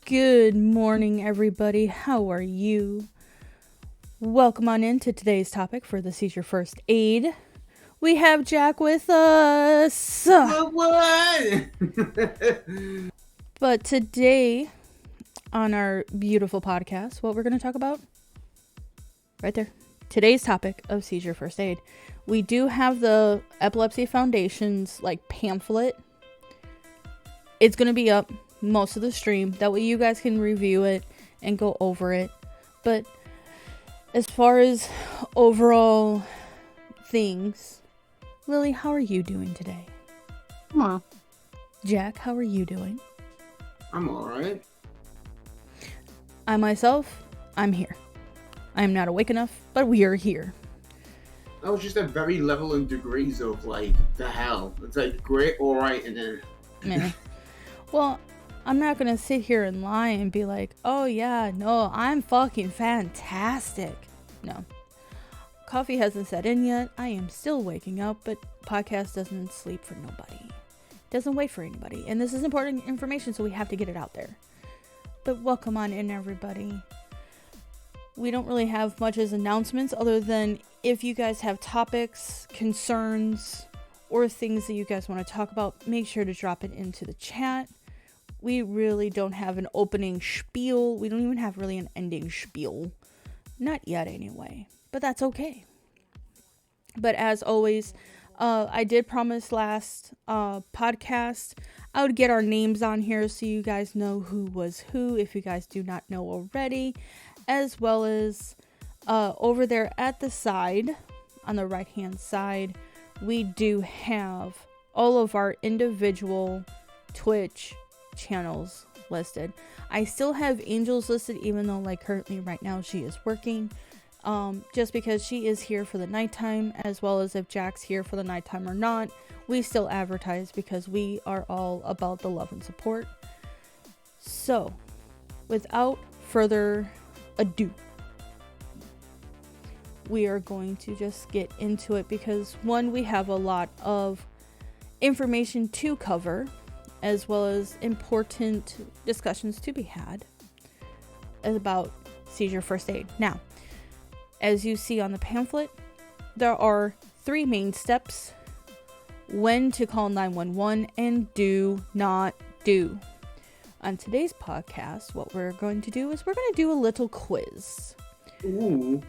Good morning, everybody. How are you? Welcome on into today's topic for the Seizure First Aid. We have Jack with us. What? But today, on our beautiful podcast, what we're going to talk about? Right there. Today's topic of Seizure First Aid. We do have the Epilepsy Foundation's pamphlet. It's going to be up most of the stream. That way you guys can review it and go over it. But as far as overall things, Lily, how are you doing today? Well, Jack, how are you doing? I'm alright. I myself, I'm here. I am not awake enough, but we are here. That was just a very level in degrees of the hell. It's great, alright, and then Meh. Well, I'm not gonna sit here and lie and be like, oh yeah, no, I'm fucking fantastic. No. Coffee hasn't set in yet. I am still waking up, but podcast doesn't sleep for nobody. Doesn't wait for anybody. And this is important information, so we have to get it out there. But welcome on in, everybody. We don't really have much as announcements other than if you guys have topics, concerns, or things that you guys want to talk about, make sure to drop it into the chat. We really don't have an opening spiel. We don't even have really an ending spiel. Not yet anyway, but that's okay. But as always, I did promise last podcast I would get our names on here so you guys know who was who if you guys do not know already, as well as over there at the side, on the right hand side, we do have all of our individual Twitch channels listed. I still have Angel's listed, even though currently right now she is working, just because she is here for the nighttime, as well as if Jack's here for the nighttime or not, we still advertise because we are all about the love and support. So without further ado, we are going to just get into it because one, we have a lot of information to cover, as well as important discussions to be had about Seizure First Aid. Now, as you see on the pamphlet, there are 3 main steps: when to call 911 and do not do. On today's podcast, what we're going to do is we're going to do a little quiz. ooh.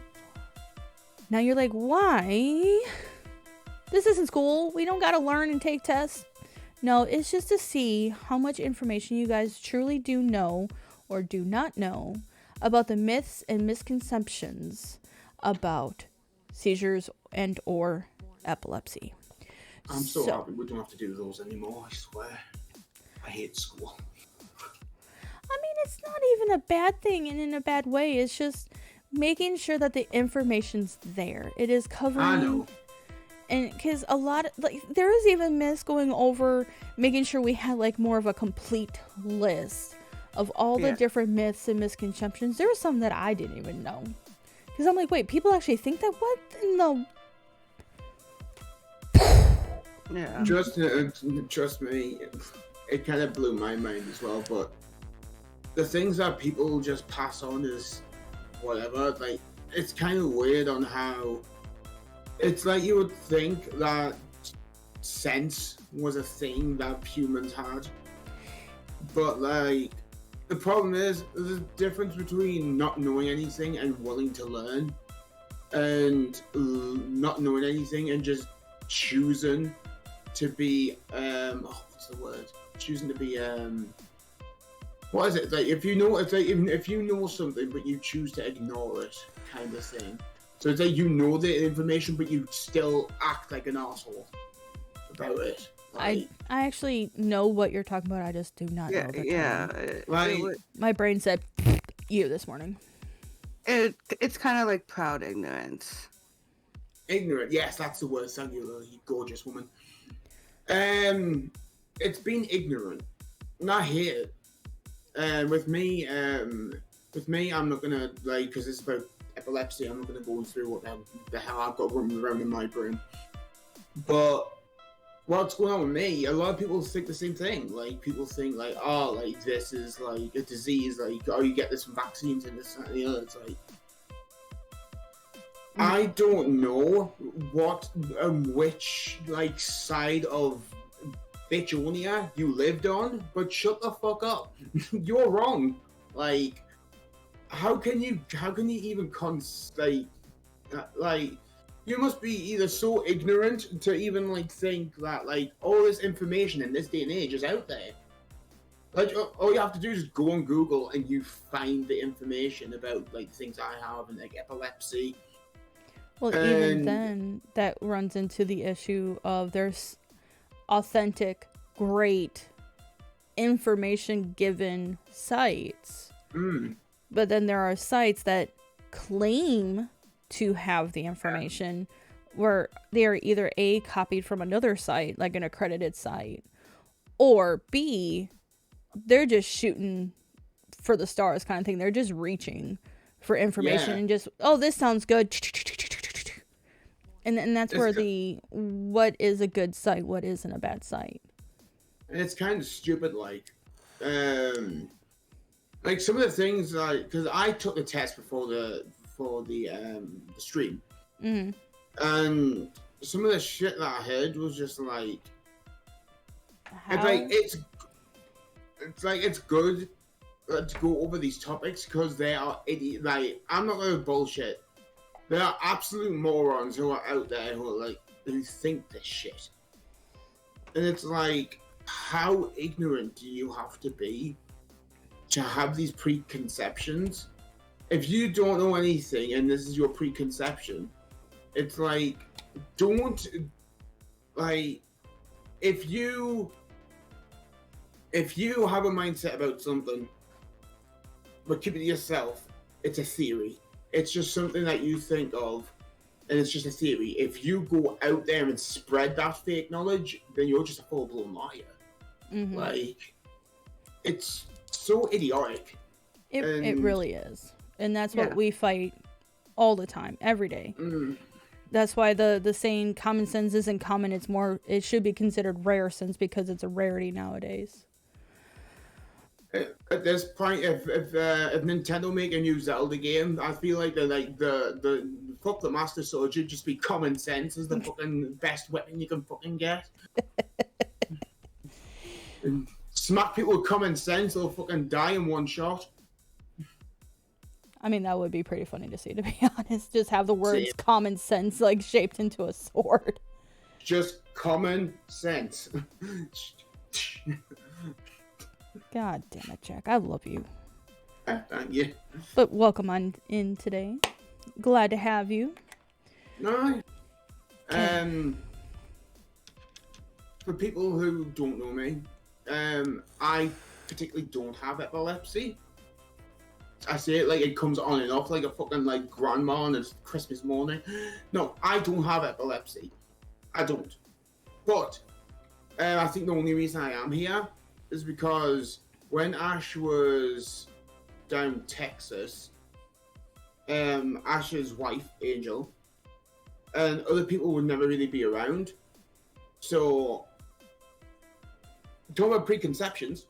Now you're like, why? This isn't school. We don't got to learn and take tests. No, it's just to see how much information you guys truly do know or do not know about the myths and misconceptions about seizures and or epilepsy. I'm so happy we don't have to do those anymore, I swear. I hate school. I mean, it's not even a bad thing and in a bad way. It's just making sure that the information's there. It is covering. I know. And because a lot of, there is even myths going over making sure we had more of a complete list of all the different myths and misconceptions. There were some that I didn't even know. Because I'm like, wait, people actually think that? What in the... yeah. Trust me, it kind of blew my mind as well, but the things that people just pass on is whatever, it's kind of weird on how it's you would think that sense was a thing that humans had, but the problem is there's a difference between not knowing anything and willing to learn, and not knowing anything and just choosing to be what's the word? Choosing to be what is it? If you know, it's if you know something but you choose to ignore it, kind of thing. So it's you know the information but you still act like an asshole about it. I actually know what you're talking about. I just do not know the term. My brain said you this morning. It's kind of like proud ignorance. Ignorant, yes, that's the word. Thank you, you gorgeous woman. It's been ignorant. Not here. With me, I'm not gonna because it's about epilepsy. I'm not gonna go through what the hell I've got running around in my brain. But what's going on with me, a lot of people think the same thing. Like, people think, like, oh, like, this is, like, a disease, like, oh, you get this from vaccines and this and the other. It's like, I don't know which, like, side of Bitchonia you lived on, but shut the fuck up. You're wrong. Like, how can you even like, you must be either so ignorant to even, like, think that, like, all this information in this day and age is out there. Like, all you have to do is go on Google and you find the information about, like, things I have and, like, epilepsy. Well, even then, that runs into the issue of there's authentic, great information given sites. But then there are sites that claim to have the information where they are either A, copied from another site, like an accredited site, or B, they're just shooting for the stars kind of thing. They're just reaching for information and just, oh, this sounds good. And that's where what is a good site, what isn't a bad site. And it's kind of stupid, like some of the things, like, because I took the test before the stream, and some of the shit that I heard was just like, it's good to go over these topics because they are idiot. Like, I'm not gonna bullshit. There are absolute morons who are out there who think this shit. And it's like, how ignorant do you have to be to have these preconceptions? If you don't know anything and this is your preconception, it's like, don't, like, if you have a mindset about something, but keep it to yourself, it's a theory. It's just something that you think of, and it's just a theory. If you go out there and spread that fake knowledge, then you're just a full-blown liar. Like, it's so idiotic. It really is. And that's what we fight all the time, every day. That's why the saying common sense isn't common, it should be considered rare sense because it's a rarity nowadays. At this point, if Nintendo make a new Zelda game, I feel like the fuck the Master Sword should just be common sense as the fucking best weapon you can fucking get. And smack people with common sense, they'll fucking die in one shot. I mean, that would be pretty funny to see, to be honest. Just have the words common sense, like, shaped into a sword. Just common sense. God damn it, Jack. I love you. Thank you. But welcome on in today. Glad to have you. No. For people who don't know me, I particularly don't have epilepsy. I say it like it comes on and off like a fucking, like, grandma on a Christmas morning. No, I don't have epilepsy. I don't. But I think the only reason I am here is because when Ash was down Texas, Ash's wife, Angel, and other people would never really be around. So, talking about preconceptions,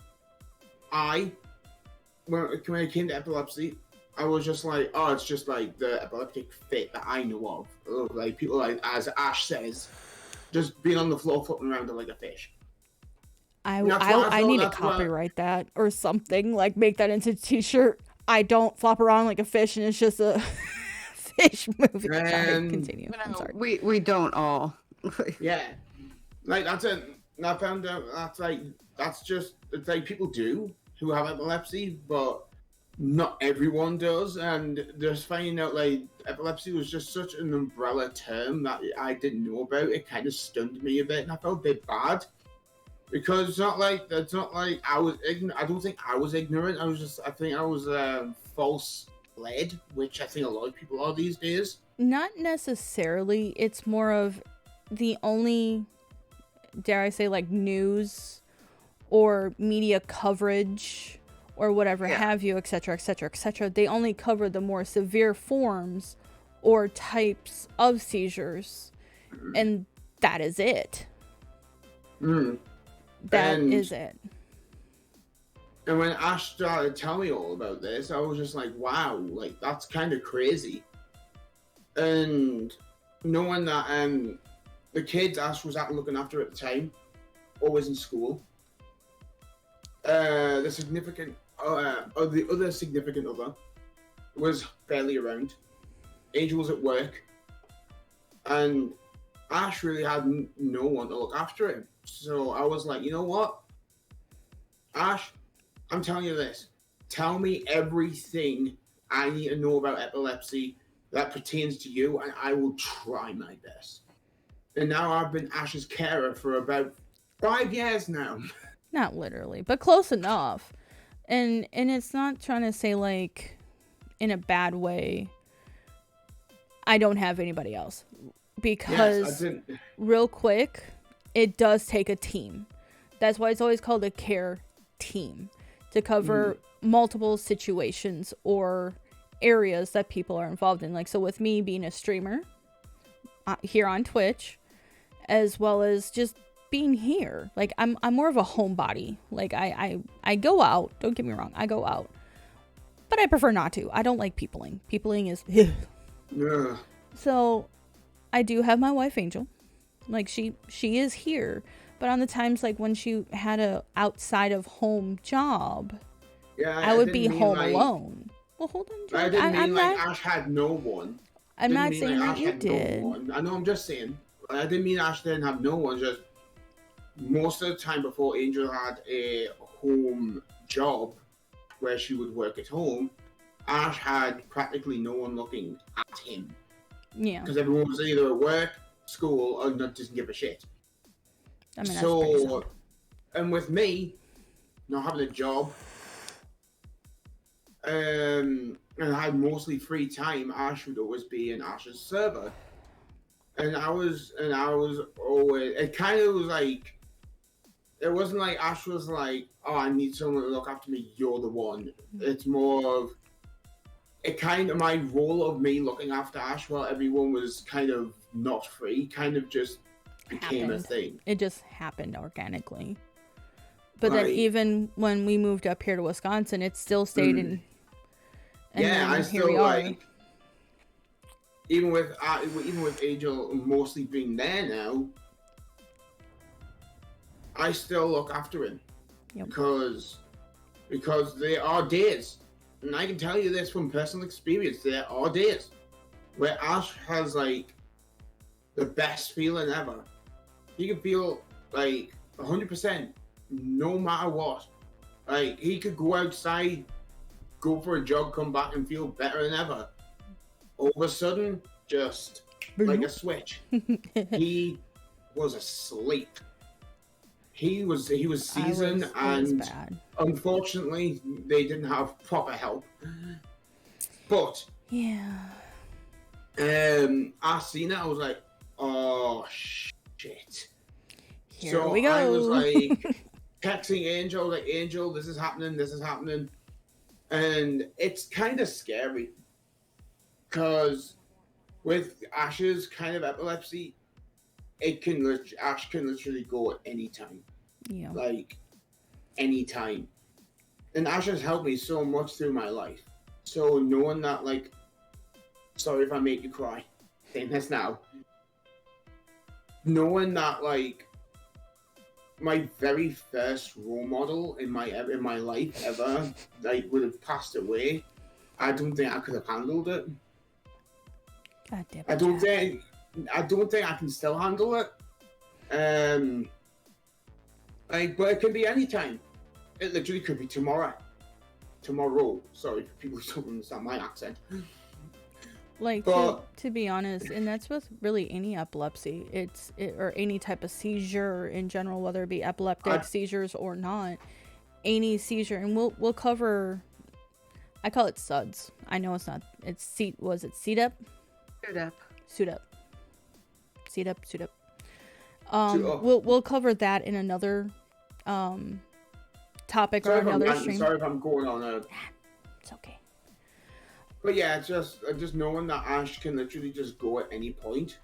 when it came to epilepsy, I was just like, oh, it's just like the epileptic fit that I know of. Like, people, like, as Ash says, just being on the floor floating around like a fish. I need to copyright that or something, like make that into a t-shirt. I don't flop around like a fish and it's just a fish movie. Sorry, continue. I'm sorry. We don't all. Yeah. Like, that's it. And I found out that's just, it's like, people do who have epilepsy, but not everyone does. And just finding out, like, epilepsy was just such an umbrella term that I didn't know about. It kind of stunned me a bit and I felt a bit bad. Because it's not like I was ignorant. I don't think I was ignorant. I think I was false led, which I think a lot of people are these days. Not necessarily. It's more of the only, dare I say, like, news or media coverage or whatever have you, etc., etc., etc. They only cover the more severe forms or types of seizures, and that is it. Mm. That And is it. and when Ash started telling me all about this, I was just like, wow, like that's kind of crazy. And knowing that the kids Ash was at looking after at the time, always in school. The significant, or the other significant other was barely around. Angel was at work, and Ash really had no one to look after him. So I was like, you know what, Ash, I'm telling you this. Tell me everything I need to know about epilepsy that pertains to you, and I will try my best. And now I've been Ash's carer for about 5 years now. Not literally, but close enough. And it's not trying to say like in a bad way I don't have anybody else. Because real quick, it does take a team. That's why it's always called a care team, to cover multiple situations or areas that people are involved in. Like, so with me being a streamer here on Twitch, as well as just being here, like I'm more of a homebody. Like I go out, don't get me wrong, I go out, but I prefer not to. I don't like peopling is Yeah. So I do have my wife Angel, like she is here, but on the times like when she had a outside of home job, Yeah, I would be home alone. Well, hold on, George. I didn't mean I'm like not, Ash had no one. I'm not saying that you did. No, I know, I'm just saying. I didn't mean Ash didn't have no one. Just most of the time before Angel had a home job where she would work at home, Ash had practically no one looking at him. Yeah. Because everyone was either at work, school, or not doesn't give a shit. I mean, that's pretty sad. And with me not having a job, and I had mostly free time, Ash would always be in Ash's server. And I was always, it kind of was like, it wasn't like Ash was like, oh, I need someone to look after me, you're the one. It's more of, it kind of, my role of me looking after Ash while everyone was kind of not free, kind of just became a thing. It just happened organically. But then even when we moved up here to Wisconsin, it still stayed in. And yeah, I still like, even with Angel mostly being there now, I still look after him. Yep. Because there are days, and I can tell you this from personal experience, there are days where Ash has like the best feeling ever. He can feel like 100% no matter what. Like he could go outside, go for a jog, come back and feel better than ever. All of a sudden, just like a switch, he was asleep. He was seasoned, and unfortunately, they didn't have proper help. But yeah, I seen it. I was like, oh shit. Here we go. I was like texting Angel, like, Angel, this is happening. And it's kind of scary because with Ash's kind of epilepsy, Ash can literally go at any time. Yeah. Like, any time. And Ash has helped me so much through my life. So knowing that, like, sorry if I make you cry, saying this now. Knowing that, like, my very first role model in my life ever, like, would have passed away, I don't think I could have handled it. God damn it. I don't think I can still handle it. Like, but it can be any time. It literally could be tomorrow. Sorry for people who don't understand my accent. Like, to be honest, and that's with really any epilepsy, or any type of seizure in general, whether it be epileptic seizures or not, any seizure, and we'll cover. I call it SUDS. I know it's not. It's was it SUDEP? SUDEP. We'll cover that in another topic or another stream. Sorry if I'm going on. It's okay. But yeah, just knowing that Ash can literally just go at any point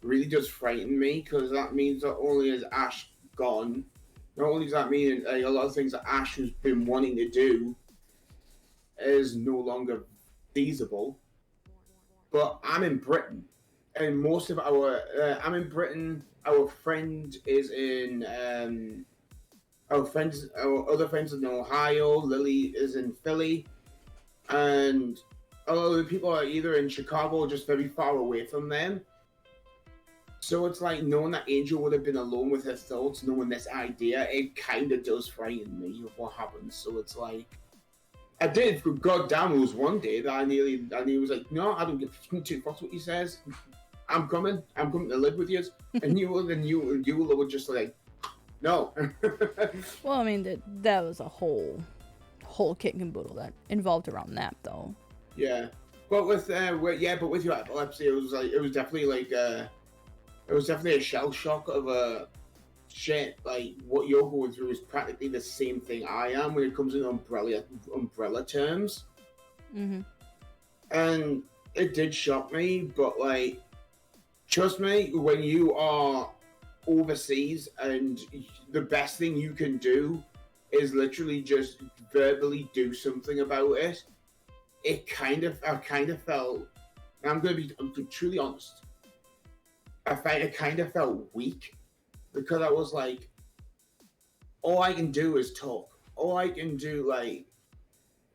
really just frightened me, because that means not only is Ash gone, not only does that mean a lot of things that Ash has been wanting to do is no longer feasible, but I'm in Britain, and most of our I'm in Britain. Our friend is in our other friends in Ohio. Lily is in Philly, and a lot of the people are either in Chicago or just very far away from them. So it's like knowing that Angel would have been alone with her thoughts, knowing this idea, it kind of does frighten me of what happens. So it's like, I did, God damn, it was one day that I nearly was like, no, I don't give two fucks what he says. I'm coming to live with you. And you were just like, no. Well, I mean, that was a whole kit and caboodle that involved around that, though. Yeah. But with your epilepsy, it was definitely a shell shock of a shit. Like what you're going through is practically the same thing I am when it comes in umbrella terms. Mm-hmm. And it did shock me, but like, trust me, when you are overseas and the best thing you can do is literally just verbally do something about it. I kind of felt, and I'm truly honest, I kind of felt weak because I was like, all I can do is talk. All I can do,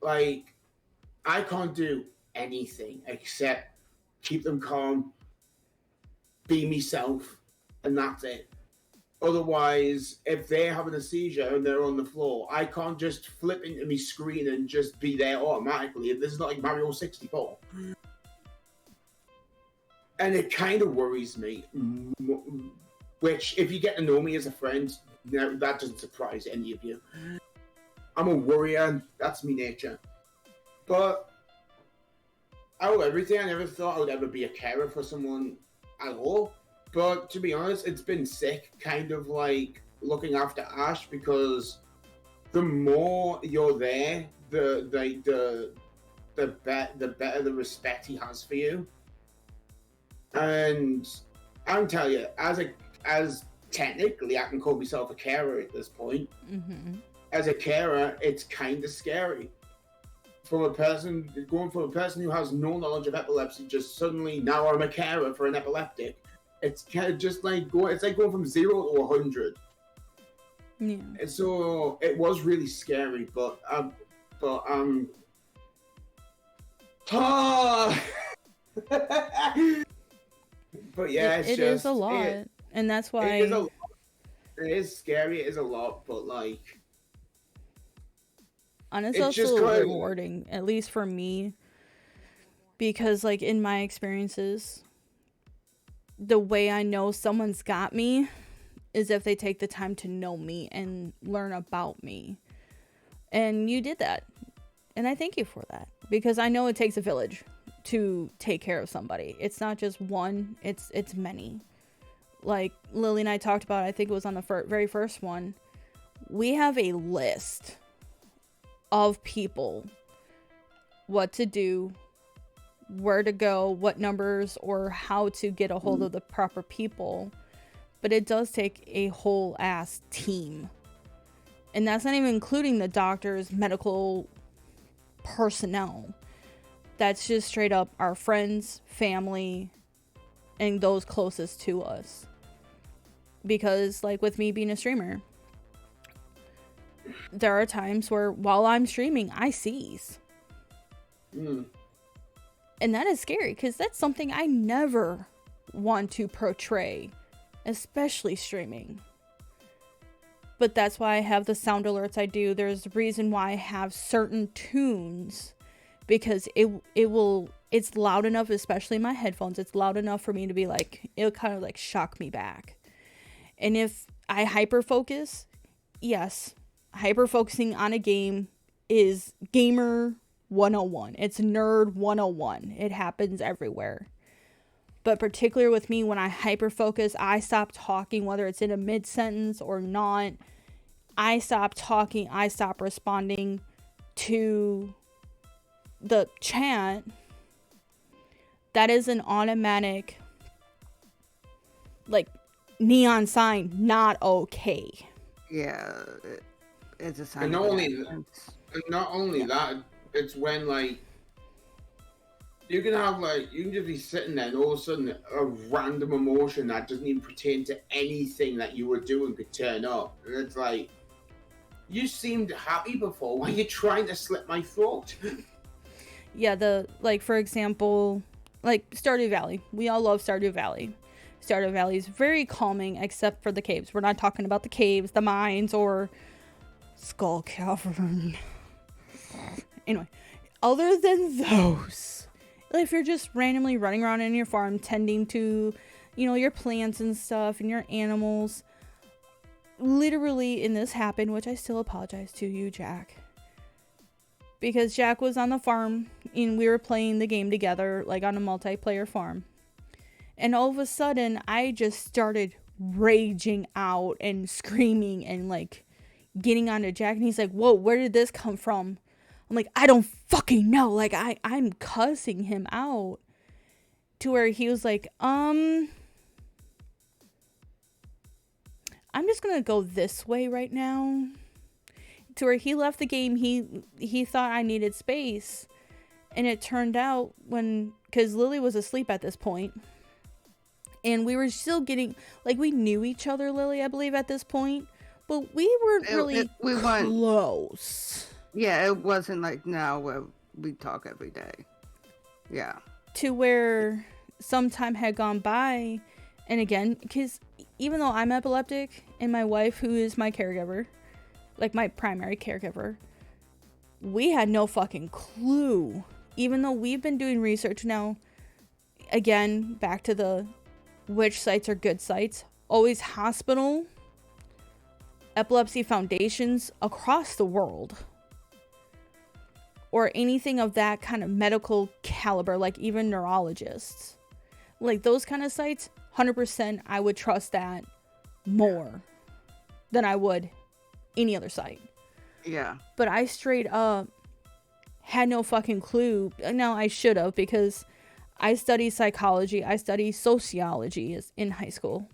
like I can't do anything except keep them calm, be myself, and that's it. Otherwise, if they're having a seizure and they're on the floor, I can't just flip into my screen and just be there automatically. This is not like Mario 64. And it kind of worries me. Which, if you get to know me as a friend, that doesn't surprise any of you. I'm a worrier. That's my nature. But out of everything, I never thought I would ever be a carer for someone at all. But to be honest, it's been sick, kind of like looking after Ash, because the more you're there, the better the respect he has for you. And I'm telling you, as technically, I can call myself a carer at this point. Mm-hmm. As a carer, it's kind of scary. Going from a person who has no knowledge of epilepsy, just suddenly now I'm a carer for an epileptic. It's kind of just like going from 0 to 100. Yeah. And so it was really scary, but but yeah, it is a lot, and that's why it is scary. It is a lot, but like, and it's also rewarding, at least for me, because like in my experiences, the way I know someone's got me is if they take the time to know me and learn about me. And you did that. And I thank you for that, because I know it takes a village to take care of somebody. It's not just one, it's many. Like Lily and I talked about, I think it was on the very first one, we have a list of people, what to do, where to go, what numbers, or how to get a hold of the proper people. But it does take a whole ass team. And that's not even including the doctors, medical personnel. That's just straight up our friends, family, and those closest to us. Because like with me being a streamer, there are times where while I'm streaming, I seize. And that is scary, because that's something I never want to portray, especially streaming. But that's why I have the sound alerts I do. There's a reason why I have certain tunes, because it's loud enough, especially in my headphones, it's loud enough for me to be like, it'll kind of like shock me back. And if I hyper focus, yes, hyper focusing on a game is gamer 101. It's nerd 101. It happens everywhere. But particularly with me, when I hyper focus, I stop talking, whether it's in a mid sentence or not. I stop talking. I stop responding to the chat. That is an automatic, like, neon sign, not okay. Yeah, it's a sign And of not an only ambulance. and not only Yeah. that, it's when like you can have like you can just be sitting there and all of a sudden a random emotion that doesn't even pertain to anything that you were doing could turn up. And it's like you seemed happy before. Why are you trying to slit my throat? Yeah, like for example, like Stardew Valley. We all love Stardew Valley. Stardew Valley is very calming except for the caves. We're not talking about the caves, the mines, or Skull Cavern. Anyway, other than those, if you're just randomly running around in your farm tending to, your plants and stuff and your animals, literally, and this happened, which I still apologize to you, Jack. Because Jack was on the farm and we were playing the game together, like on a multiplayer farm. And all of a sudden, I just started raging out and screaming and like getting onto Jack. And he's like, whoa, where did this come from? I'm like, I don't fucking know. Like, I'm cussing him out. To where he was like, I'm just going to go this way right now. To where he left the game, he thought I needed space. And it turned out because Lily was asleep at this point. And we were still getting, like, we knew each other, Lily, I believe, at this point. But we weren't really We weren't close. Yeah, it wasn't like now where we talk every day. Yeah. To where some time had gone by. And again, because even though I'm epileptic and my wife, who is my caregiver, like my primary caregiver, we had no fucking clue. Even though we've been doing research now, again, back to the which sites are good sites. Always hospital, epilepsy foundations across the world. Or anything of that kind of medical caliber, like even neurologists. Like those kind of sites, 100% I would trust that more than I would any other site. Yeah. But I straight up had no fucking clue. No, I should have, because I studied psychology. I studied sociology in high school.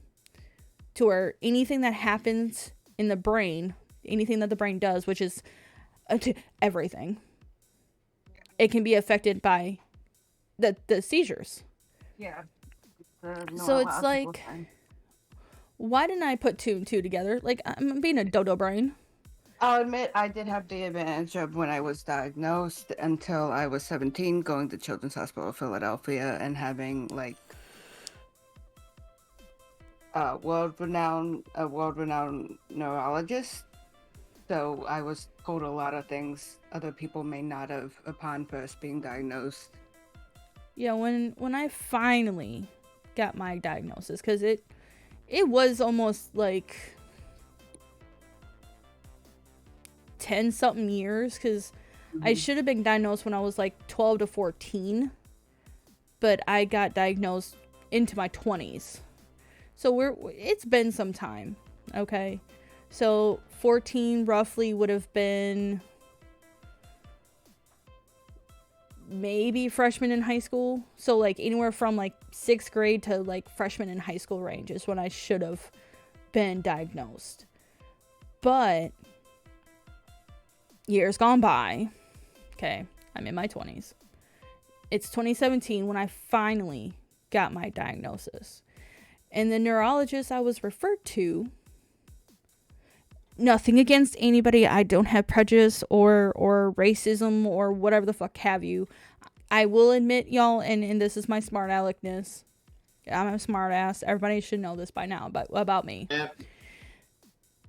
To where anything that happens in the brain, anything that the brain does, which is everything, it can be affected by the seizures. Yeah. So it's like, why didn't I put 2 and 2 together? Like, I'm being a dodo brain. I'll admit I did have the advantage of when I was diagnosed until I was 17, going to Children's Hospital of Philadelphia and having like a world-renowned neurologist. So I was told a lot of things other people may not have upon first being diagnosed. Yeah, when I finally got my diagnosis, because it was almost like 10 something years, because I should have been diagnosed when I was like 12 to 14, but I got diagnosed into my 20s. So it's been some time. Okay. So 14 roughly would have been maybe freshman in high school. So like anywhere from like 6th grade to like freshman in high school range is when I should have been diagnosed. But years gone by. Okay, I'm in my 20s. It's 2017 when I finally got my diagnosis. And the neurologist I was referred to, nothing against anybody. I don't have prejudice or racism or whatever the fuck have you. I will admit, y'all, and this is my smart aleckness. I'm a smart ass. Everybody should know this by now about me.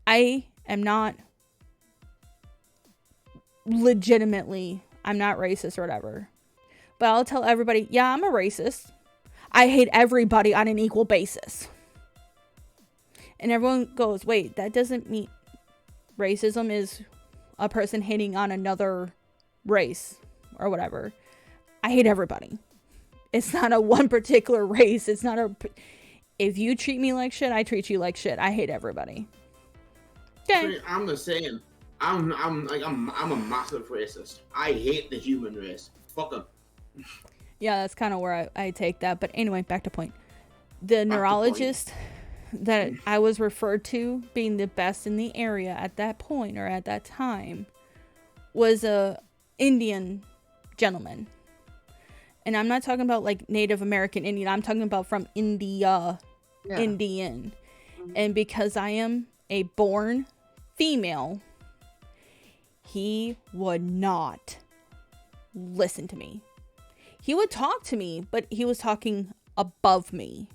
I am not legitimately, I'm not racist or whatever. But I'll tell everybody, yeah, I'm a racist. I hate everybody on an equal basis. And everyone goes, wait, that doesn't mean racism is a person hating on another race or whatever. I hate everybody. It's not a one particular race. It's not if you treat me like shit, I treat you like shit. I hate everybody. Okay. I'm the same. I'm a massive racist. I hate the human race. Fuck them. Yeah, that's kind of where I take that. But anyway, back to point. The neurologist that I was referred to being the best in the area at that point or at that time was a Indian gentleman. And I'm not talking about like Native American Indian. I'm talking about from India, Indian. And because I am a born female, he would not listen to me. He would talk to me, but he was talking above me.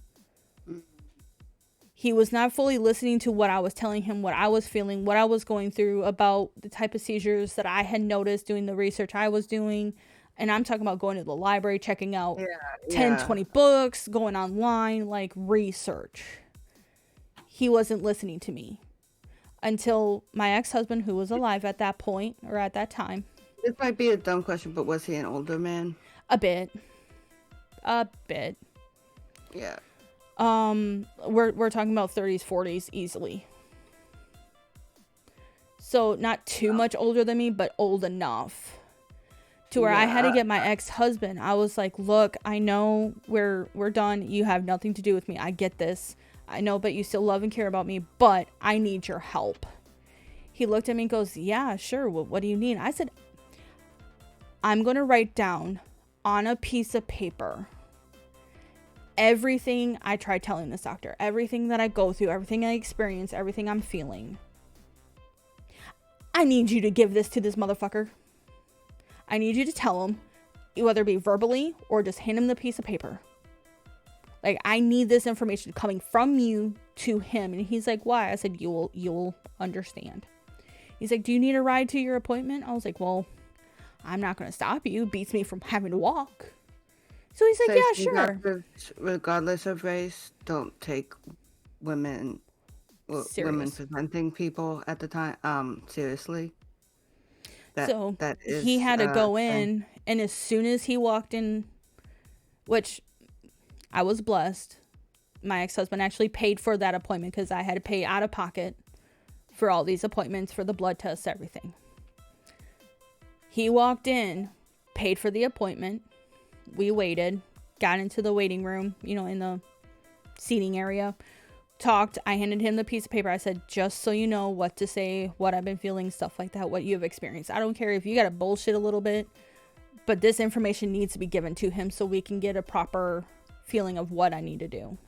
He was not fully listening to what I was telling him, what I was feeling, what I was going through about the type of seizures that I had noticed doing the research I was doing. And I'm talking about going to the library, checking out 10, 20 books, going online, like research. He wasn't listening to me until my ex-husband, who was alive at that point or at that time. This might be a dumb question, but was he an older man? A bit. Yeah. We're talking about 30s, 40s easily. So not too much older than me, but old enough to where I had to get my ex-husband. I was like, look, I know we're done. You have nothing to do with me. I get this. I know, but you still love and care about me, but I need your help. He looked at me and goes, yeah, sure. What do you need? I said, I'm going to write down on a piece of paper everything I tried telling this doctor, everything that I go through, everything I experience, everything I'm feeling. I need you to give this to this motherfucker. I need you to tell him, whether it be verbally or just hand him the piece of paper. Like, I need this information coming from you to him. And he's like, why? I said, you'll understand. He's like, do you need a ride to your appointment? I was like, well, I'm not going to stop you. It beats me from having to walk. So he's like, yeah, sure. Regardless of race, don't take women presenting people at the time seriously. He had to go in, and as soon as he walked in, which I was blessed, my ex-husband actually paid for that appointment because I had to pay out of pocket for all these appointments, for the blood tests, everything. He walked in, paid for the appointment. We waited, got into the waiting room, in the seating area, talked. I handed him the piece of paper. I said, just so you know what to say, what I've been feeling, stuff like that, what you've experienced. I don't care if you got to bullshit a little bit, but this information needs to be given to him so we can get a proper feeling of what I need to do.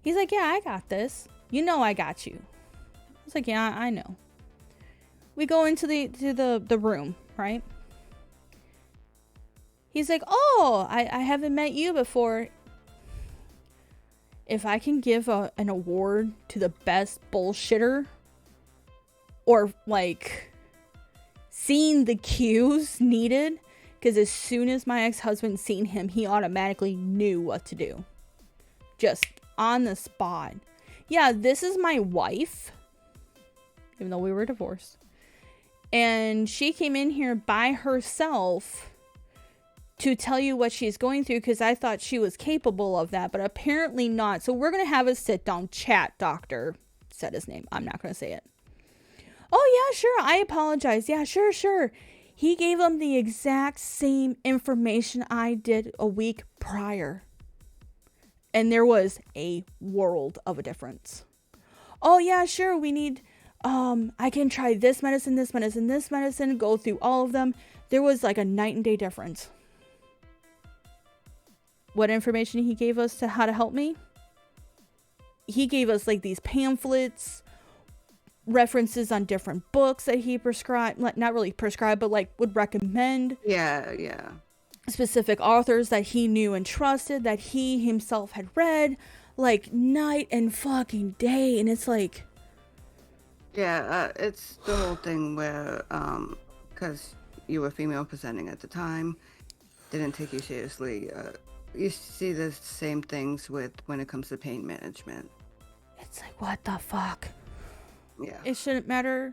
He's like, yeah, I got this. I got you. I was like, yeah, I know. We go into the room, right? He's like, oh, I haven't met you before. If I can give an award to the best bullshitter, or like seeing the cues needed, because as soon as my ex-husband seen him, he automatically knew what to do. Just on the spot. Yeah, this is my wife, even though we were divorced. And she came in here by herself to tell you what she's going through, because I thought she was capable of that, but apparently not. So we're going to have a sit-down chat, doctor. Said his name. I'm not going to say it. Oh, yeah, sure. I apologize. Yeah, sure. He gave him the exact same information I did a week prior. And there was a world of a difference. Oh, yeah, sure. We need, I can try this medicine, go through all of them. There was like a night and day difference. What information he gave us to how to help me? He gave us like these pamphlets, references on different books that he prescribed, like not really prescribed, but like would recommend. Yeah. Specific authors that he knew and trusted, that he himself had read, like night and fucking day. And it's like, yeah, it's the whole thing where, because you were female presenting at the time, didn't take you seriously. You see the same things when it comes to pain management. It's like, what the fuck? Yeah. It shouldn't matter.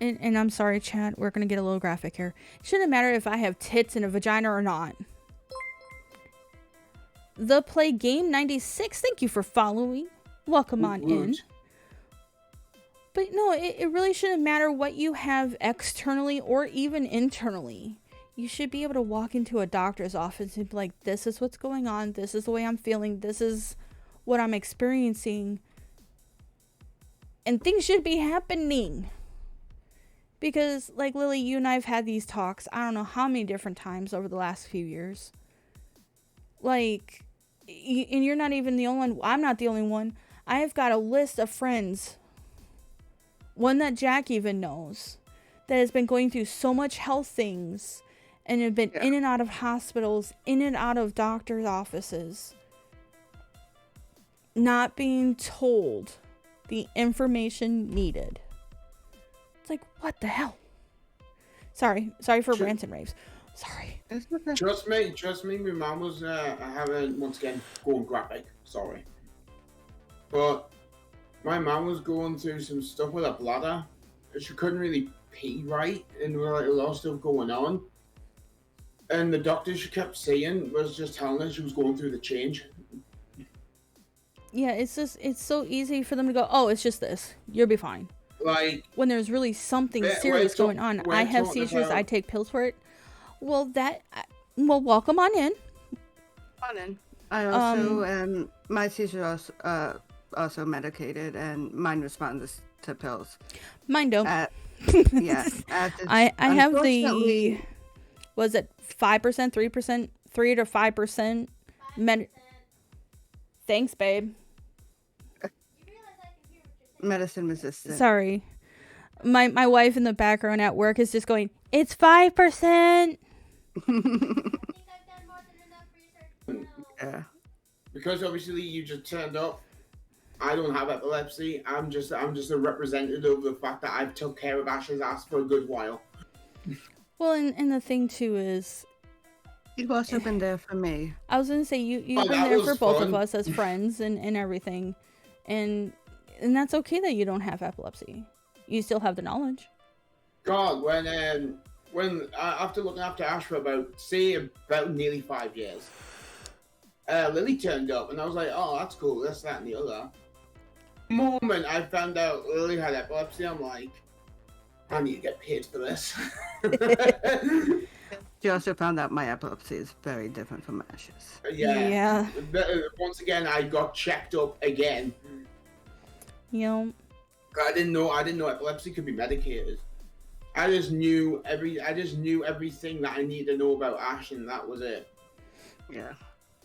And I'm sorry, chat, we're going to get a little graphic here. It shouldn't matter if I have tits and a vagina or not. The Play Game 96, thank you for following. Welcome on in. But no, it really shouldn't matter what you have externally or even internally. You should be able to walk into a doctor's office and be like, this is what's going on. This is the way I'm feeling. This is what I'm experiencing. And things should be happening. Because, like, Lily, you and I have had these talks, I don't know how many different times over the last few years. Like, and you're not even the only one. I'm not the only one. I have got a list of friends, one that Jack even knows, that has been going through so much health things and have been in and out of hospitals, in and out of doctor's offices, not being told the information needed. It's like, what the hell? Sorry for rants and raves. Sorry. Trust me, my mom was having, once again, going graphic, sorry. But my mom was going through some stuff with her bladder. She couldn't really pee right, and there was like a lot of stuff going on. And the doctor she kept seeing was just telling her she was going through the change. Yeah, it's so easy for them to go, oh, it's just this. You'll be fine. Like, when there's really something serious going on. I have seizures, I take pills for it. Well, welcome on in. On in. I also am, my seizure also medicated, and mine responds to pills. Mine don't. Yeah. I have the, was it 5%, 3%, 3 to 5% Thanks, babe. Medicine resistant. Sorry. My wife in the background at work is just going, it's 5%. Yeah. Because obviously you just turned up. I don't have epilepsy. I'm just a representative of the fact that I've took care of Ash's ass for a good while. Well, and the thing too is, you've also been there for me. I was gonna say you've been there for both of us as friends and everything, and that's okay that you don't have epilepsy. You still have the knowledge. God, when after looking after Ash for about nearly 5 years, Lily turned up, and I was like, oh, that's cool, this, that, and the other. The moment I found out Lily had epilepsy, I'm like, I need to get paid for this. You also found out my epilepsy is very different from Ash's. Yeah. Once again, I got checked up again. You know, I didn't know epilepsy could be medicated. I just knew everything that I needed to know about Ash, and that was it. Yeah.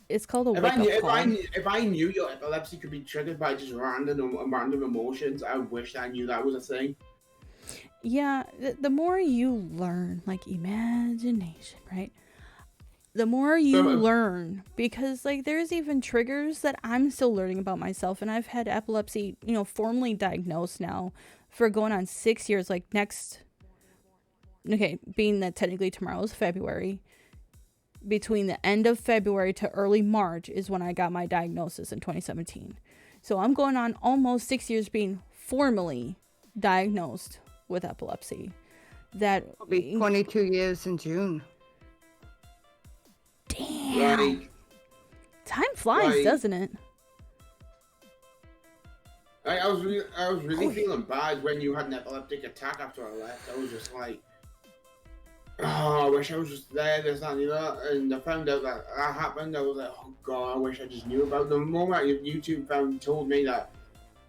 It's called a wake-up call. If I knew your epilepsy could be triggered by just random emotions, I wish I knew that was a thing. Yeah, the more you learn, like imagination, right? The more you learn, because like there's even triggers that I'm still learning about myself, and I've had epilepsy, formally diagnosed now for going on 6 years, like being that technically tomorrow is February, between the end of February to early March is when I got my diagnosis in 2017. So I'm going on almost 6 years being formally diagnosed with epilepsy. That will be 22 years in June. Damn. Like, time flies, doesn't it? I was really feeling bad when you had an epileptic attack after I left. I was just like, oh, I wish I was just there, this, that, and the other. And I found out that happened. I was like, oh god, I wish I just knew about it. The moment YouTube told me that,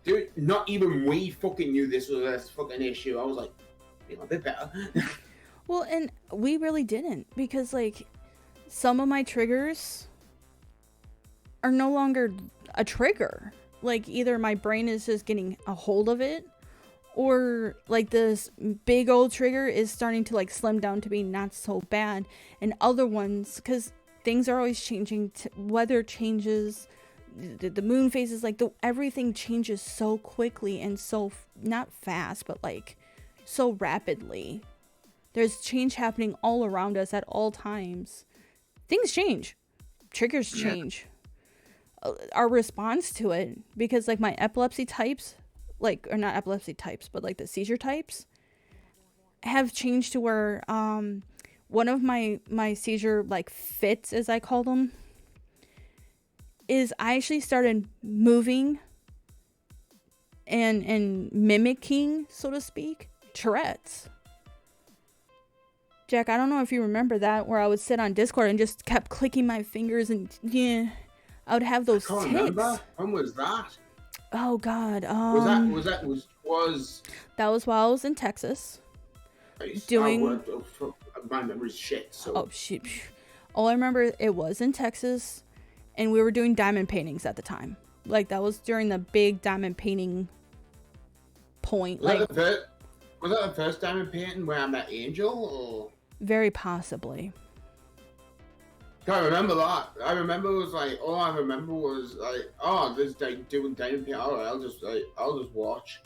dude, not even we fucking knew this was a fucking issue. I was like, feel a bit better. Well, and we really didn't, because like some of my triggers are no longer a trigger. Like either my brain is just getting a hold of it, or like this big old trigger is starting to like slim down to be not so bad. And other ones, because things are always changing, weather changes, the moon phases, like everything changes so quickly and so not fast, but like so rapidly. There's change happening all around us at all times. Things change, triggers change. Our response to it, because like my epilepsy types, like, or not epilepsy types, but like the seizure types have changed to where one of my seizure like fits, as I call them, is I actually started moving and mimicking, so to speak, Tourette's. Jack, I don't know if you remember that, where I would sit on Discord and just kept clicking my fingers, and I would have those I can't tics. remember. When was that? Oh God. Was That was while I was in Texas doing. my memory's shit. So Oh shit. All I remember, it was in Texas, and we were doing diamond paintings at the time. Like that was during the big diamond painting point. was that the first diamond painting where I met Angel? Or Very possibly. can't remember that. I remember it was like all I remember was like, oh, this like doing diamond painting. All right, I'll just watch.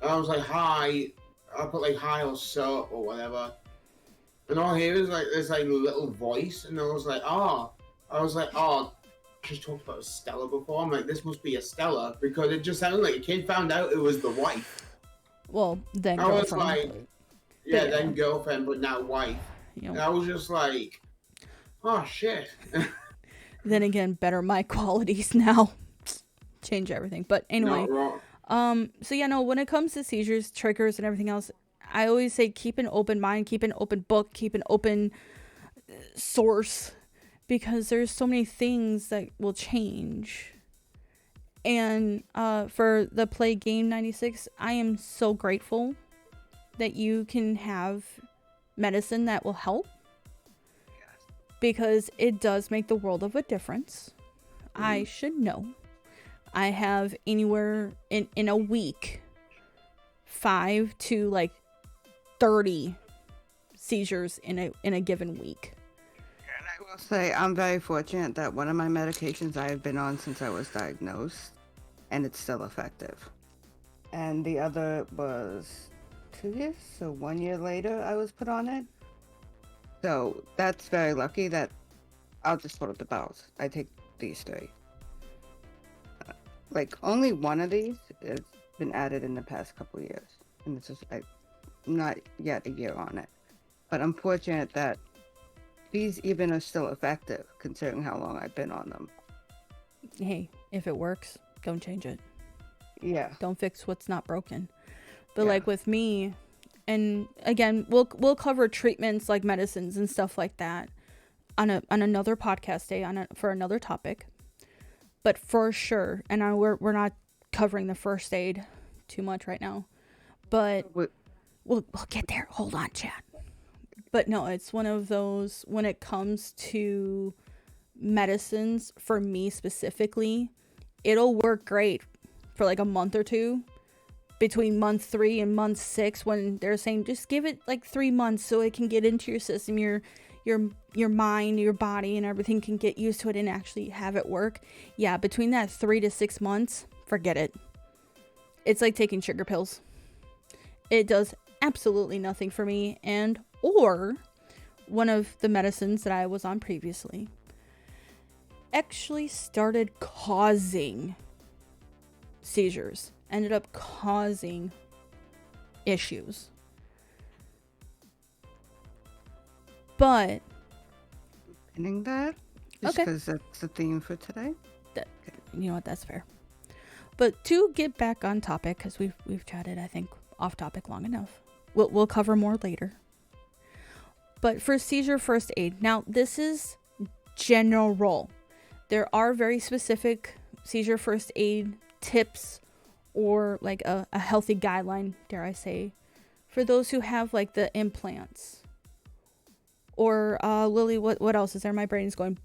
And I was like, hi. I put like hi or so or whatever. And all I hear is like this like little voice, and I was like, she's talked about Stella before. I'm like, this must be a Stella because it just sounded like a kid found out it was the wife. Well, then I was girlfriend. like, yeah, then girlfriend, but now wife. You know. And I was just like, oh shit. Then again, better mic qualities now. Change everything. But anyway. Not wrong. So yeah, no, when it comes to seizures, triggers, and everything else, I always say keep an open mind, keep an open book, keep an open source, because there's so many things that will change. And for the Play Game 96, I am so grateful that you can have medicine that will help, because it does make the world of a difference. Mm-hmm. I should know. I have anywhere in a week 5 to like 30 seizures in a given week. And I will say I'm very fortunate that one of my medications I have been on since I was diagnosed, and it's still effective. And the other was 2 years, so 1 year later I was put on it. So that's very lucky that I'll just put up the bottles. I take these 3. Like only one of these has been added in the past couple of years, and it's just like not yet a year on it. But I'm fortunate that these even are still effective considering how long I've been on them. Hey, if it works, don't change it. Yeah. Don't fix what's not broken. But like with me, and again, we'll cover treatments like medicines and stuff like that on another podcast day for another topic. But for sure, and we're not covering the first aid too much right now, but we'll get there. Hold on, Chad. But no, it's one of those, when it comes to medicines, for me specifically, it'll work great for like a month or two, between month 3 and month 6, when they're saying just give it like 3 months so it can get into your system, your mind, your body, and everything can get used to it and actually have it work. Yeah, between that 3 to 6 months, forget it. It's like taking sugar pills. It does absolutely nothing for me. Or one of the medicines that I was on previously actually started causing seizures, ended up causing issues. But ending that, just because that's the theme for today. You know what? That's fair. But to get back on topic, because we've chatted, I think, off topic long enough. We'll cover more later. But for seizure first aid, now this is general. There are very specific seizure first aid tips, or like a healthy guideline, dare I say, for those who have like the implants. Or Lily, what else is there? My brain is going.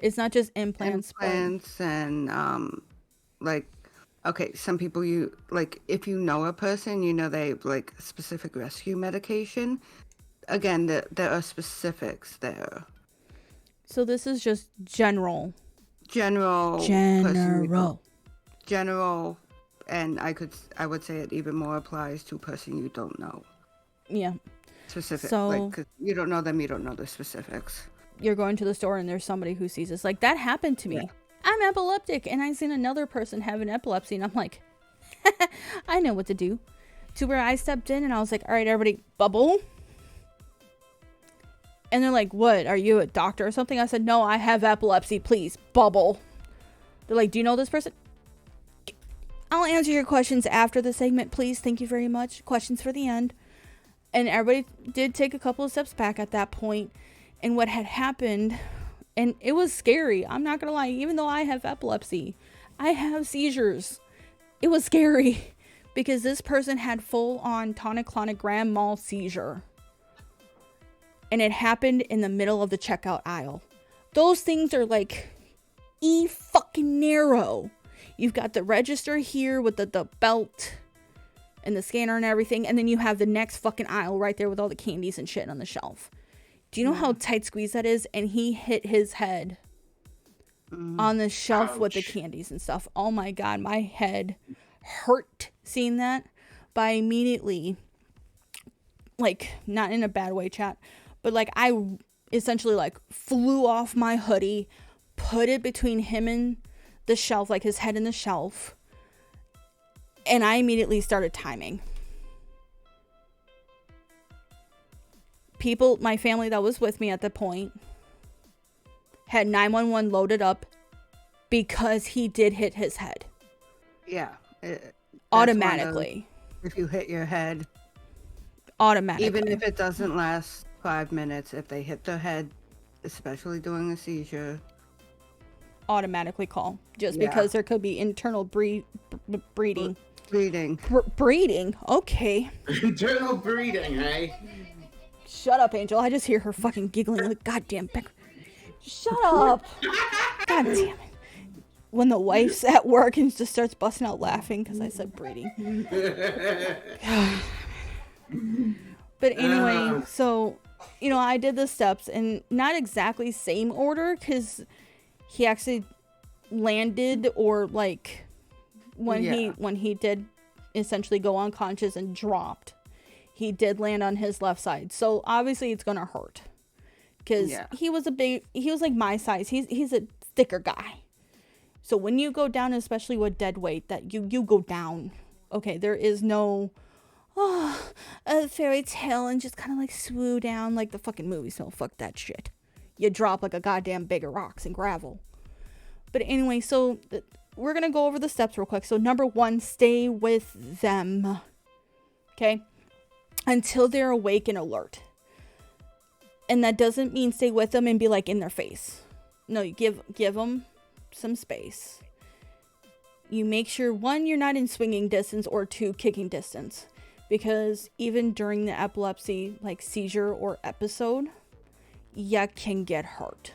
It's not just implants. And like, okay, some people if you know a person, you know they like specific rescue medication. Again, there are specifics there. So this is just general. General, and I would say it even more applies to a person you don't know. Yeah. Specific, so, because you don't know them, you don't know the specifics. You're going to the store and there's somebody who sees this. Like, that happened to me. Yeah. I'm epileptic, and I seen another person have an epilepsy, and I'm like, I know what to do. To where I stepped in and I was like, all right, everybody, bubble. And they're like, what, are you a doctor or something? I said, no, I have epilepsy, please, bubble. They're like, do you know this person? I'll answer your questions after the segment, please. Thank you very much. Questions for the end. And everybody did take a couple of steps back at that point. And what had happened, and it was scary, I'm not gonna lie, even though I have epilepsy, I have seizures. It was scary because this person had full on tonic-clonic grand mal seizure. And it happened in the middle of the checkout aisle. Those things are like fucking narrow. You've got the register here with the belt and the scanner and everything. And then you have the next fucking aisle right there with all the candies and shit on the shelf. Do you know how tight squeeze that is? And he hit his head on the shelf with the candies and stuff. Oh my God, my head hurt seeing that. But I immediately, like, not in a bad way, chat, but like I essentially like flew off my hoodie, put it between him and the shelf, like his head in the shelf, and I immediately started timing. People, my family that was with me at the point, had 911 loaded up because he did hit his head. Yeah. Automatically. If you hit your head. Automatically. Even if it doesn't last 5 minutes, if they hit the head, especially during a seizure. Automatically call. Just because there could be internal breeding. Breeding? Okay. Internal breeding, hey? Shut up, Angel. I just hear her fucking giggling like goddamn back. Shut up. God damn it. When the wife's at work and just starts busting out laughing because I said breeding. But anyway, so, you know, I did the steps and not exactly same order because he actually landed, or like when he did essentially go unconscious and dropped, he did land on his left side. So obviously it's gonna hurt because he was like my size. He's a thicker guy. So when you go down, especially with dead weight, that you go down. Okay, there is no a fairy tale and just kind of like swoo down like the fucking movies. No, fuck that shit. You drop like a goddamn bag of rocks and gravel. But anyway, so we're gonna go over the steps real quick. So number 1, stay with them. Okay? Until they're awake and alert. And that doesn't mean stay with them and be like in their face. No, you give them some space. You make sure, 1, you're not in swinging distance, or 2, kicking distance. Because even during the epilepsy, like seizure or episode, you can get hurt.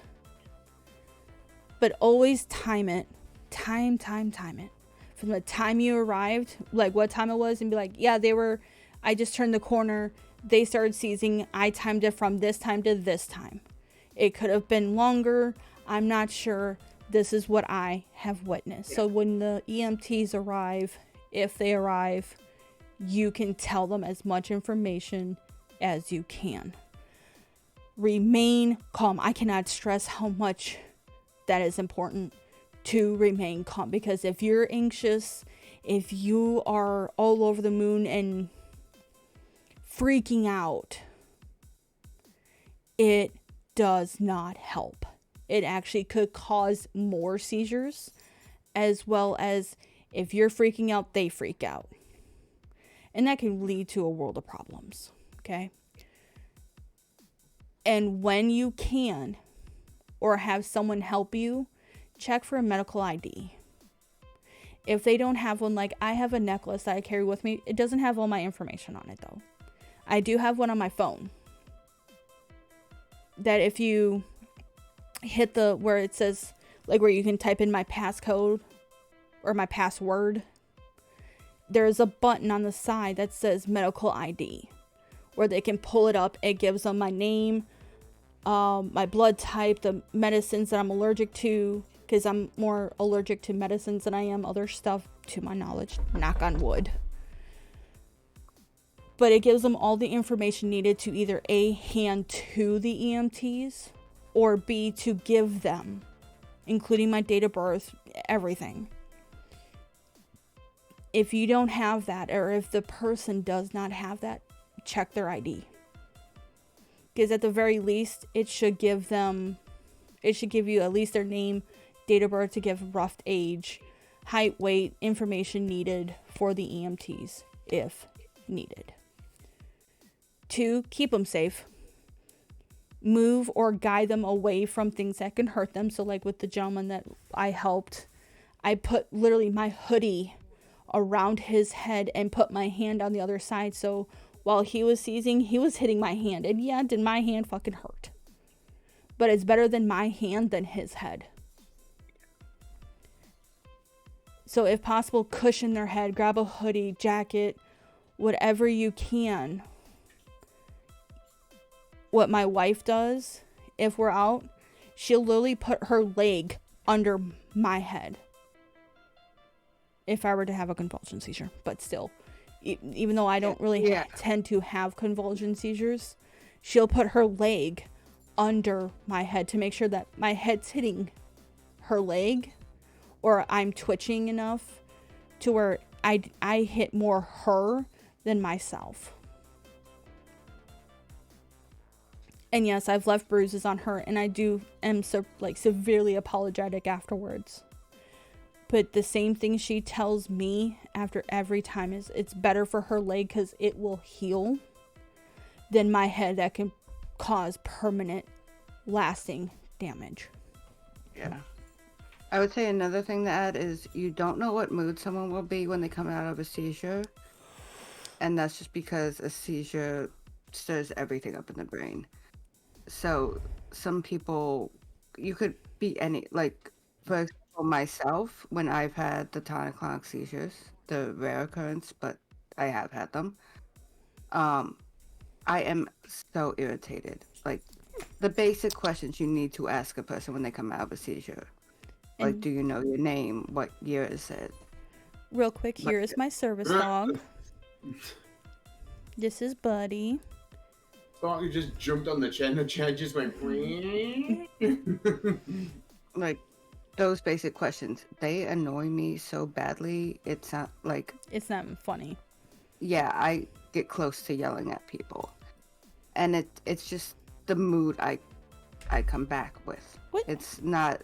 But always time it. Time it. From the time you arrived, like what time it was, and be like, yeah, I just turned the corner, they started seizing, I timed it from this time to this time. It could have been longer, I'm not sure. This is what I have witnessed. So when the EMTs arrive, if they arrive, you can tell them as much information as you can. Remain calm. I cannot stress how much that is important, to remain calm. Because if you're anxious, if you are all over the moon and freaking out, it does not help. It actually could cause more seizures, as well as if you're freaking out, they freak out. And that can lead to a world of problems, okay? And when you can, or have someone help you, check for a medical ID. If they don't have one, like I have a necklace that I carry with me. It doesn't have all my information on it though. I do have one on my phone. That if you hit where it says, like where you can type in my passcode or my password, there's a button on the side that says medical ID, where they can pull it up. It gives them my name, my blood type, the medicines that I'm allergic to, because I'm more allergic to medicines than I am other stuff, to my knowledge, knock on wood. But it gives them all the information needed to either A, hand to the EMTs, or B, to give them, including my date of birth, everything. If you don't have that, or if the person does not have that, check their ID. Because at the very least, it should give you at least their name, date of birth, to give rough age, height, weight, information needed for the EMTs, if needed. 2, keep them safe. Move or guide them away from things that can hurt them. So like with the gentleman that I helped, I put literally my hoodie around his head and put my hand on the other side. So while he was seizing, he was hitting my hand. And yeah, did my hand fucking hurt? But it's better than my hand than his head. So if possible, cushion their head, grab a hoodie, jacket, whatever you can. What my wife does, if we're out, she'll literally put her leg under my head. If I were to have a convulsion seizure. But still, even though I don't really tend to have convulsion seizures, she'll put her leg under my head to make sure that my head's hitting her leg, or I'm twitching enough to where I hit more her than myself. And yes, I've left bruises on her, and I am severely apologetic afterwards. But the same thing she tells me after every time is it's better for her leg because it will heal than my head that can cause permanent, lasting damage. Yeah. I would say another thing to add is you don't know what mood someone will be when they come out of a seizure. And that's just because a seizure stirs everything up in the brain. So some people, you could be any, like, for example, myself, when I've had the tonic-clonic seizures, the rare occurrence, but I have had them, I am so irritated. Like, the basic questions you need to ask a person when they come out of a seizure. Like, do you know your name? What year is it? Real quick, here is my service dog. This is Buddy. Thought you just jumped on the chair and the chair just went. Like, those basic questions, they annoy me so badly. It's not like... It's not funny. Yeah, I get close to yelling at people. And it's just the mood I come back with. What? It's not...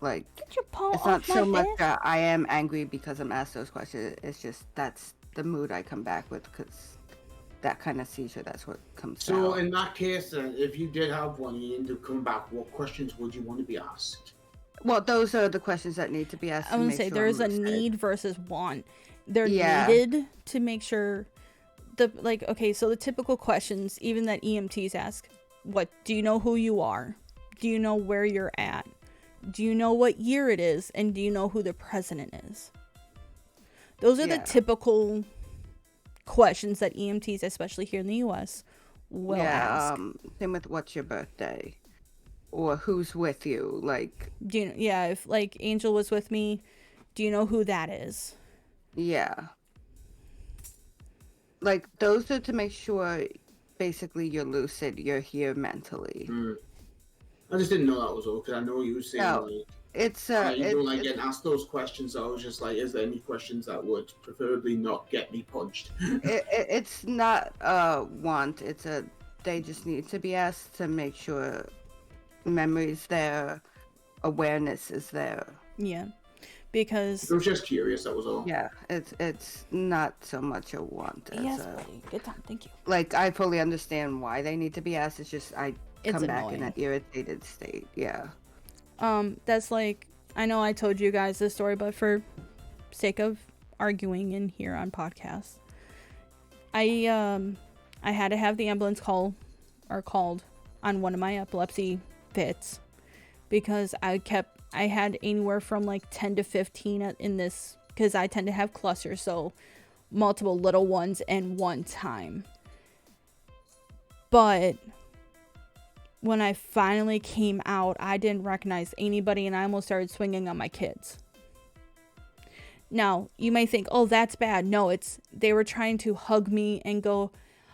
like, get your paw it's not off so my much desk. I am angry because I'm asked those questions. It's just that's the mood I come back with, because that kind of seizure, that's what comes out. So in that case, if you did have one and to come back, what questions would you want to be asked? Well, those are the questions that need to be asked. I would say there's a need versus want. They're needed to make sure so the typical questions, even that EMTs ask, what do you know who you are? Do you know where you're at? Do you know what year it is? And do you know who the president is? Those are the typical questions that EMTs, especially here in the U.S., will ask. Same with what's your birthday? Or who's with you? Like, do you know, if like Angel was with me, do you know who that is? Yeah. Like, those are to make sure basically you're lucid, you're here mentally. I just didn't know that was all, because I know you were saying you don't like getting asked those questions. So I was just like, is there any questions that would preferably not get me punched? It's not a want. They just need to be asked to make sure memory's there, awareness is there. Yeah, because I was just curious. That was all. Yeah, it's not so much a want. Yes, buddy. Good time. Thank you. Like, I fully understand why they need to be asked. It's just come annoying. back in an irritated state. Yeah. That's like, I know I told you guys this story, but for sake of arguing in here on podcasts, I had to have the ambulance called on one of my epilepsy fits, because I had anywhere from like 10 to 15 in this, because I tend to have clusters, so multiple little ones in one time. But when I finally came out, I didn't recognize anybody, and I almost started swinging on my kids. Now, you may think, oh, that's bad. No, they were trying to hug me and go,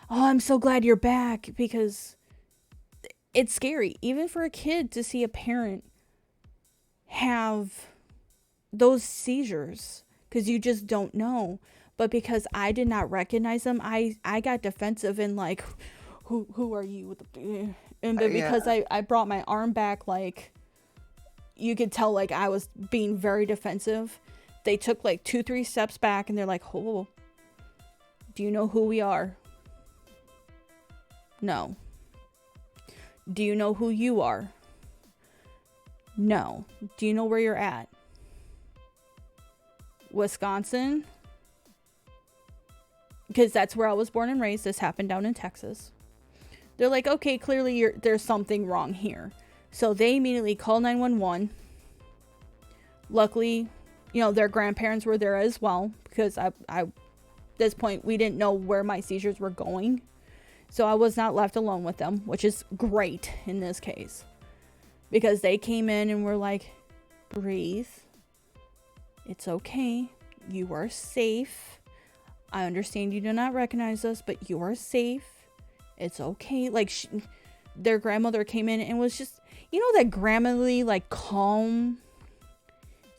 oh, I'm so glad you're back, because it's scary, even for a kid, to see a parent have those seizures, because you just don't know. But because I did not recognize them, I got defensive and like, who are you? But because I brought my arm back, like, you could tell, like, I was being very defensive. They took like 2-3 steps back, and they're like, oh, do you know who we are? No. Do you know who you are? No. Do you know where you're at? Wisconsin, because that's where I was born and raised. This happened down in Texas. They're like, okay, clearly there's something wrong here. So they immediately call 911. Luckily, their grandparents were there as well, because I at this point, we didn't know where my seizures were going. So I was not left alone with them, which is great in this case. Because they came in and were like, breathe. It's okay. You are safe. I understand you do not recognize us, but you are safe. It's okay. Like, their grandmother came in and was just, that grandmotherly, like, calm.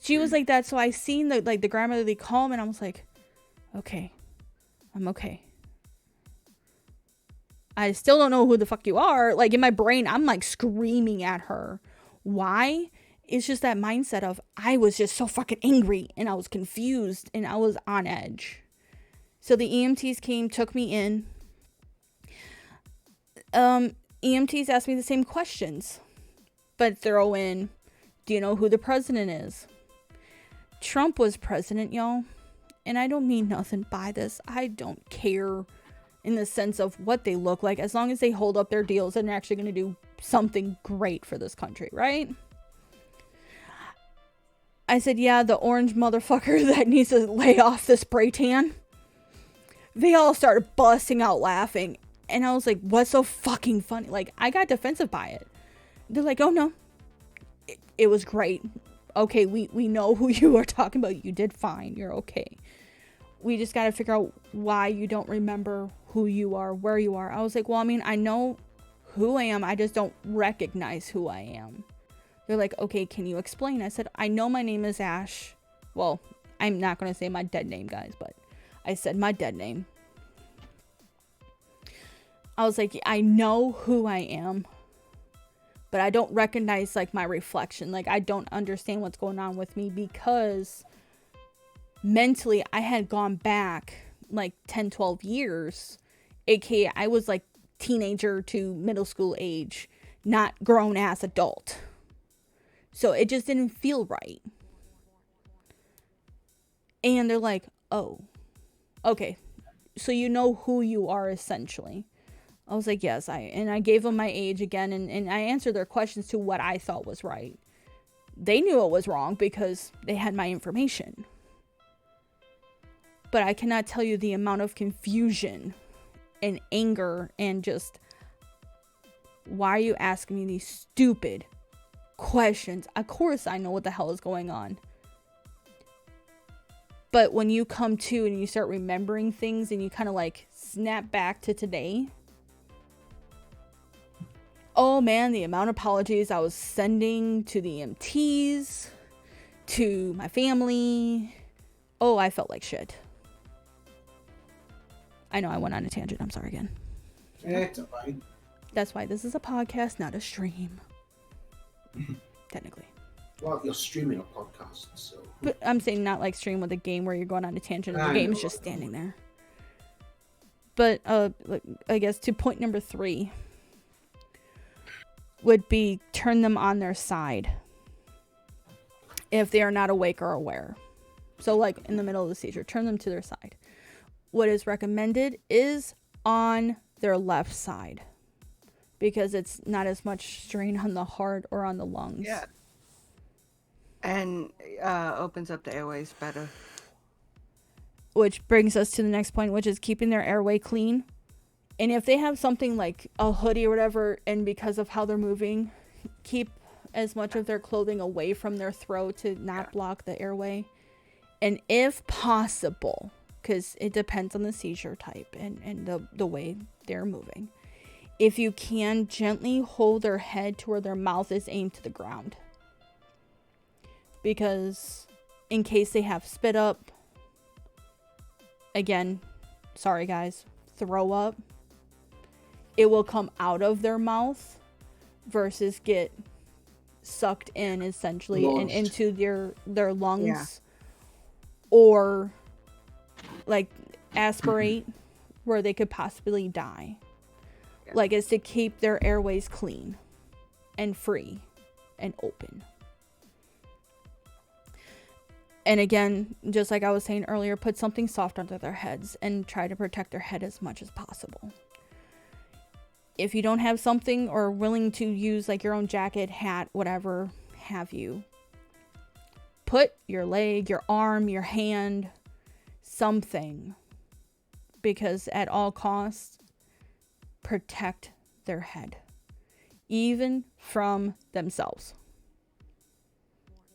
She was like that. So I seen the grandmotherly calm, and I was like, okay, I'm okay. I still don't know who the fuck you are. Like, in my brain, I'm like screaming at her. Why? It's just that mindset of, I was just so fucking angry, and I was confused, and I was on edge. So the EMTs came, took me in. EMTs asked me the same questions, but throw in, do you know who the president is? Trump was president, y'all. And I don't mean nothing by this. I don't care in the sense of what they look like, as long as they hold up their deals and they're actually going to do something great for this country, right? I said, yeah, the orange motherfucker that needs to lay off the spray tan. They all started busting out laughing. And I was like, what's so fucking funny? Like, I got defensive by it. They're like, oh no, it was great. Okay, we know who you are talking about. You did fine. You're okay. We just got to figure out why you don't remember who you are, where you are. I was like, well, I mean, I know who I am. I just don't recognize who I am. They're like, okay, can you explain? I said, I know my name is Ash. Well, I'm not going to say my dead name, guys, but I said my dead name. I was like, I know who I am, but I don't recognize, like, my reflection. Like, I don't understand what's going on with me, because mentally I had gone back like 10, 12 years. AKA, I was like teenager to middle school age, not grown ass adult. So it just didn't feel right. And they're like, oh, okay, so you know who you are essentially. I was like, yes, I gave them my age again, and I answered their questions to what I thought was right. They knew it was wrong because they had my information. But I cannot tell you the amount of confusion and anger and just, why are you asking me these stupid questions? Of course I know what the hell is going on. But when you come to and you start remembering things and you kind of like snap back to today, oh man, the amount of apologies I was sending to the EMTs, to my family. Oh, I felt like shit. I know I went on a tangent. I'm sorry again. It's fine. That's why this is a podcast, not a stream. Technically. Well, you're streaming a podcast, so. But I'm saying not like stream with a game where you're going on a tangent and the game is just standing there. But I guess to point number 3 would be turn them on their side if they are not awake or aware. So like in the middle of the seizure, turn them to their side. What is recommended is on their left side, because it's not as much strain on the heart or on the lungs. Yeah. And opens up the airways better. Which brings us to the next point, which is keeping their airway clean. And if they have something like a hoodie or whatever, and because of how they're moving, keep as much of their clothing away from their throat to not block the airway. And if possible, because it depends on the seizure type and the way they're moving, if you can, gently hold their head to where their mouth is aimed to the ground. Because in case they have spit up, again, sorry guys, throw up, it will come out of their mouth versus get sucked in essentially and into their lungs, or like aspirate where they could possibly die. Like, is to keep their airways clean and free and open. And again, just like I was saying earlier, put something soft under their heads and try to protect their head as much as possible. If you don't have something or willing to use like your own jacket, hat, whatever have you, put your leg, your arm, your hand, something, because at all costs, protect their head, even from themselves.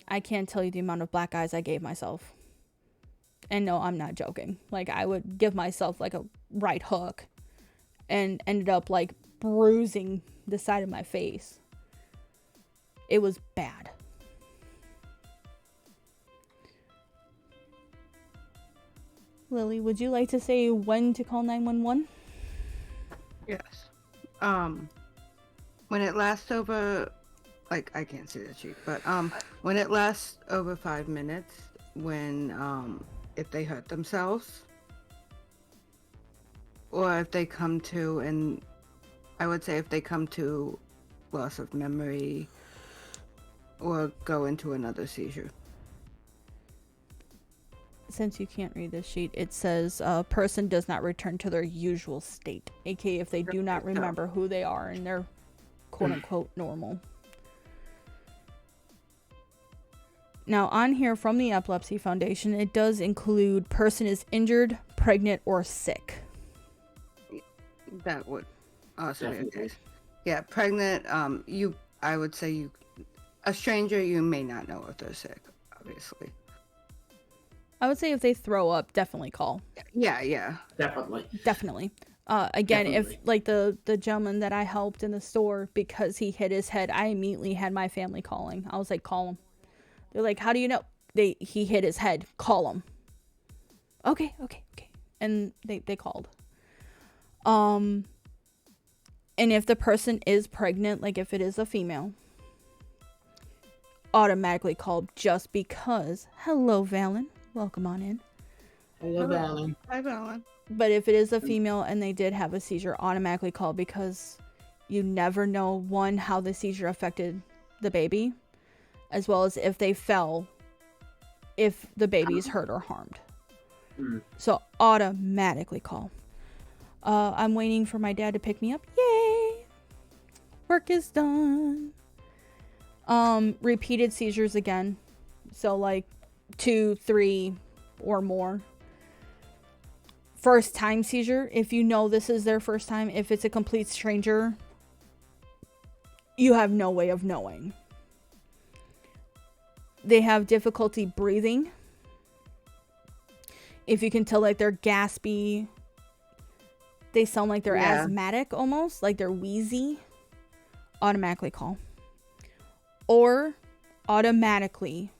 I can't tell you the amount of black eyes I gave myself. And no, I'm not joking. Like, I would give myself like a right hook and ended up like bruising the side of my face. It was bad. Lily, would you like to say when to call 911? Yes. When it lasts over, like, I can't see the sheet, but when it lasts over 5 minutes, when if they hurt themselves, or if they come to, and I would say if they come to loss of memory or go into another seizure. Since you can't read this sheet, it says a person does not return to their usual state, aka if they do not remember who they are and they're quote-unquote normal. Now on here from the Epilepsy Foundation, it does include person is injured, pregnant, or sick. That would also be the Definitely. case. Yeah, pregnant, I would say a stranger, you may not know if they're sick, obviously. I would say if they throw up, definitely call. Yeah. Definitely. Definitely. Again, Definitely. if like the gentleman that I helped in the store, because he hit his head, I immediately had my family calling. I was like, call him. They're like, how do you know? He hit his head. Call him. Okay. And they called. And if the person is pregnant, like if it is a female, automatically call just because. Hello, Valen. Welcome on in. Hello, Valen. Hi, Valen. But if it is a female and they did have a seizure, automatically call, because you never know, one, how the seizure affected the baby, as well as if they fell, if the baby is hurt or harmed. So automatically call. I'm waiting for my dad to pick me up. Yay! Work is done. Repeated seizures again. So like 2, 3, or more. First time seizure, if you know this is their first time, if it's a complete stranger, you have no way of knowing. They have difficulty breathing. If you can tell, like, they're gaspy, they sound like they're asthmatic almost, like they're wheezy, automatically call. Or automatically,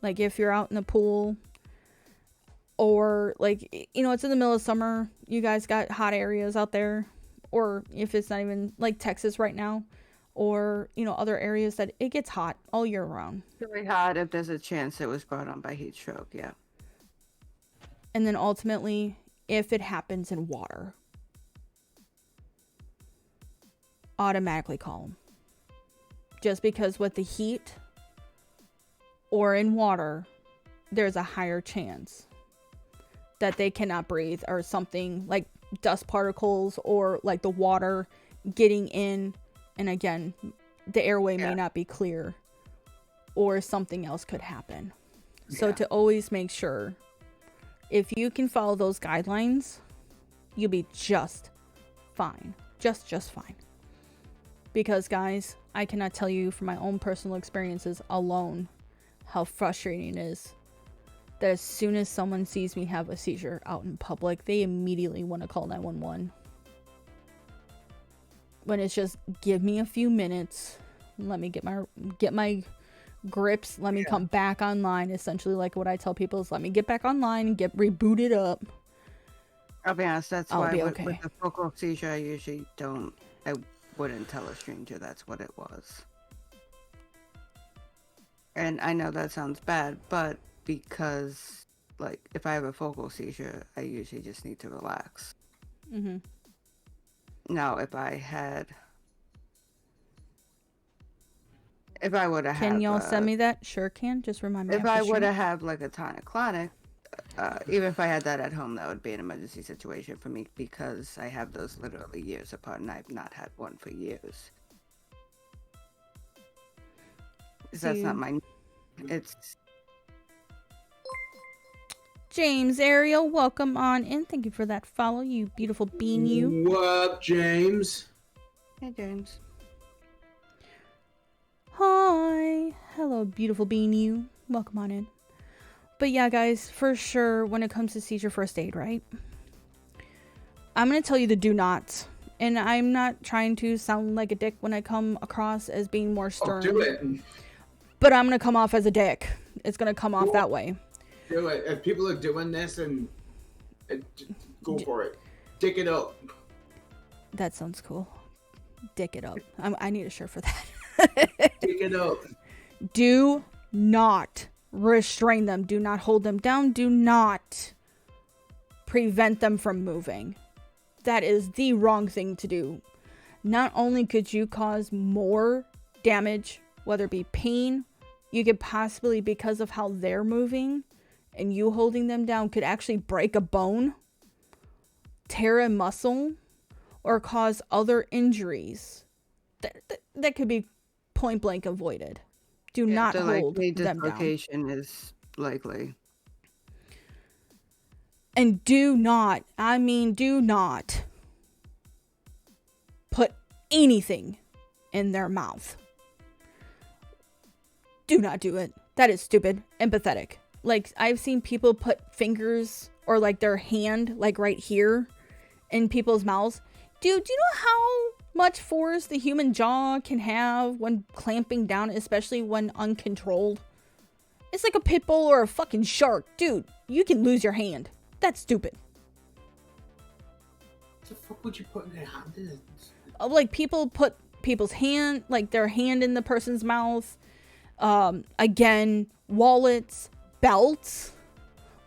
like if you're out in the pool, or like, you know, it's in the middle of summer, you guys got hot areas out there, or if it's not even like Texas right now, or, you know, other areas that it gets hot all year round. Really hot if there's a chance it was brought on by heat stroke, yeah. And then ultimately, if it happens in water, automatically call them. Just because with the heat or in water, there's a higher chance that they cannot breathe, or something like dust particles or like the water getting in. And again, the airway may not be clear, or something else could happen. So to always make sure, if you can follow those guidelines, you'll be just fine. Just fine. Because guys, I cannot tell you from my own personal experiences alone how frustrating it is that as soon as someone sees me have a seizure out in public, they immediately want to call 911. When it's just, give me a few minutes, let me get my grips, let me come back online. Essentially, like what I tell people is, let me get back online and get rebooted up. I'll be honest, that's I'll why be with okay. the focal seizure, I wouldn't tell a stranger that's what it was. And I know that sounds bad, but because, like, if I have a focal seizure, I usually just need to relax. Mm-hmm. Now, if I had if I would have Can y'all send me that? Sure can. Just remind me. If I would have had like a tonic-clonic, even if I had that at home, that would be an emergency situation for me because I have those literally years apart, and I've not had one for years. That's not my. It's James Ariel. Welcome on in. Thank you for that follow, you beautiful bean. You. What up, James? Hey, James. Hi. Hello, beautiful bean. You. Welcome on in. But yeah, guys, for sure, when it comes to seizure first aid, right? I'm going to tell you the do nots. And I'm not trying to sound like a dick when I come across as being more stern. Oh, do it. But I'm going to come off as a dick. It's going to come off that way. Do it. If people are doing this, and go for it. Dick it up. That sounds cool. Dick it up. I need a shirt for that. Dick it up. Do not restrain them. Do not hold them down. Do not prevent them from moving. That is the wrong thing to do. Not only could you cause more damage, whether it be pain, you could possibly, because of how they're moving and you holding them down, could actually break a bone, tear a muscle, or cause other injuries that could be point blank avoided. Do not hold them down. Dislocation is likely. And do not put anything in their mouth. Do not do it. That is stupid and pathetic. Like, I've seen people put fingers or like their hand like right here in people's mouths. Dude, do you know how much force the human jaw can have when clamping down, especially when uncontrolled? It's like a pit bull or a fucking shark. Dude, you can lose your hand. That's stupid. What the fuck would you put in their hand? Like, people put people's hand, like their hand in the person's mouth. Again, wallets, belts.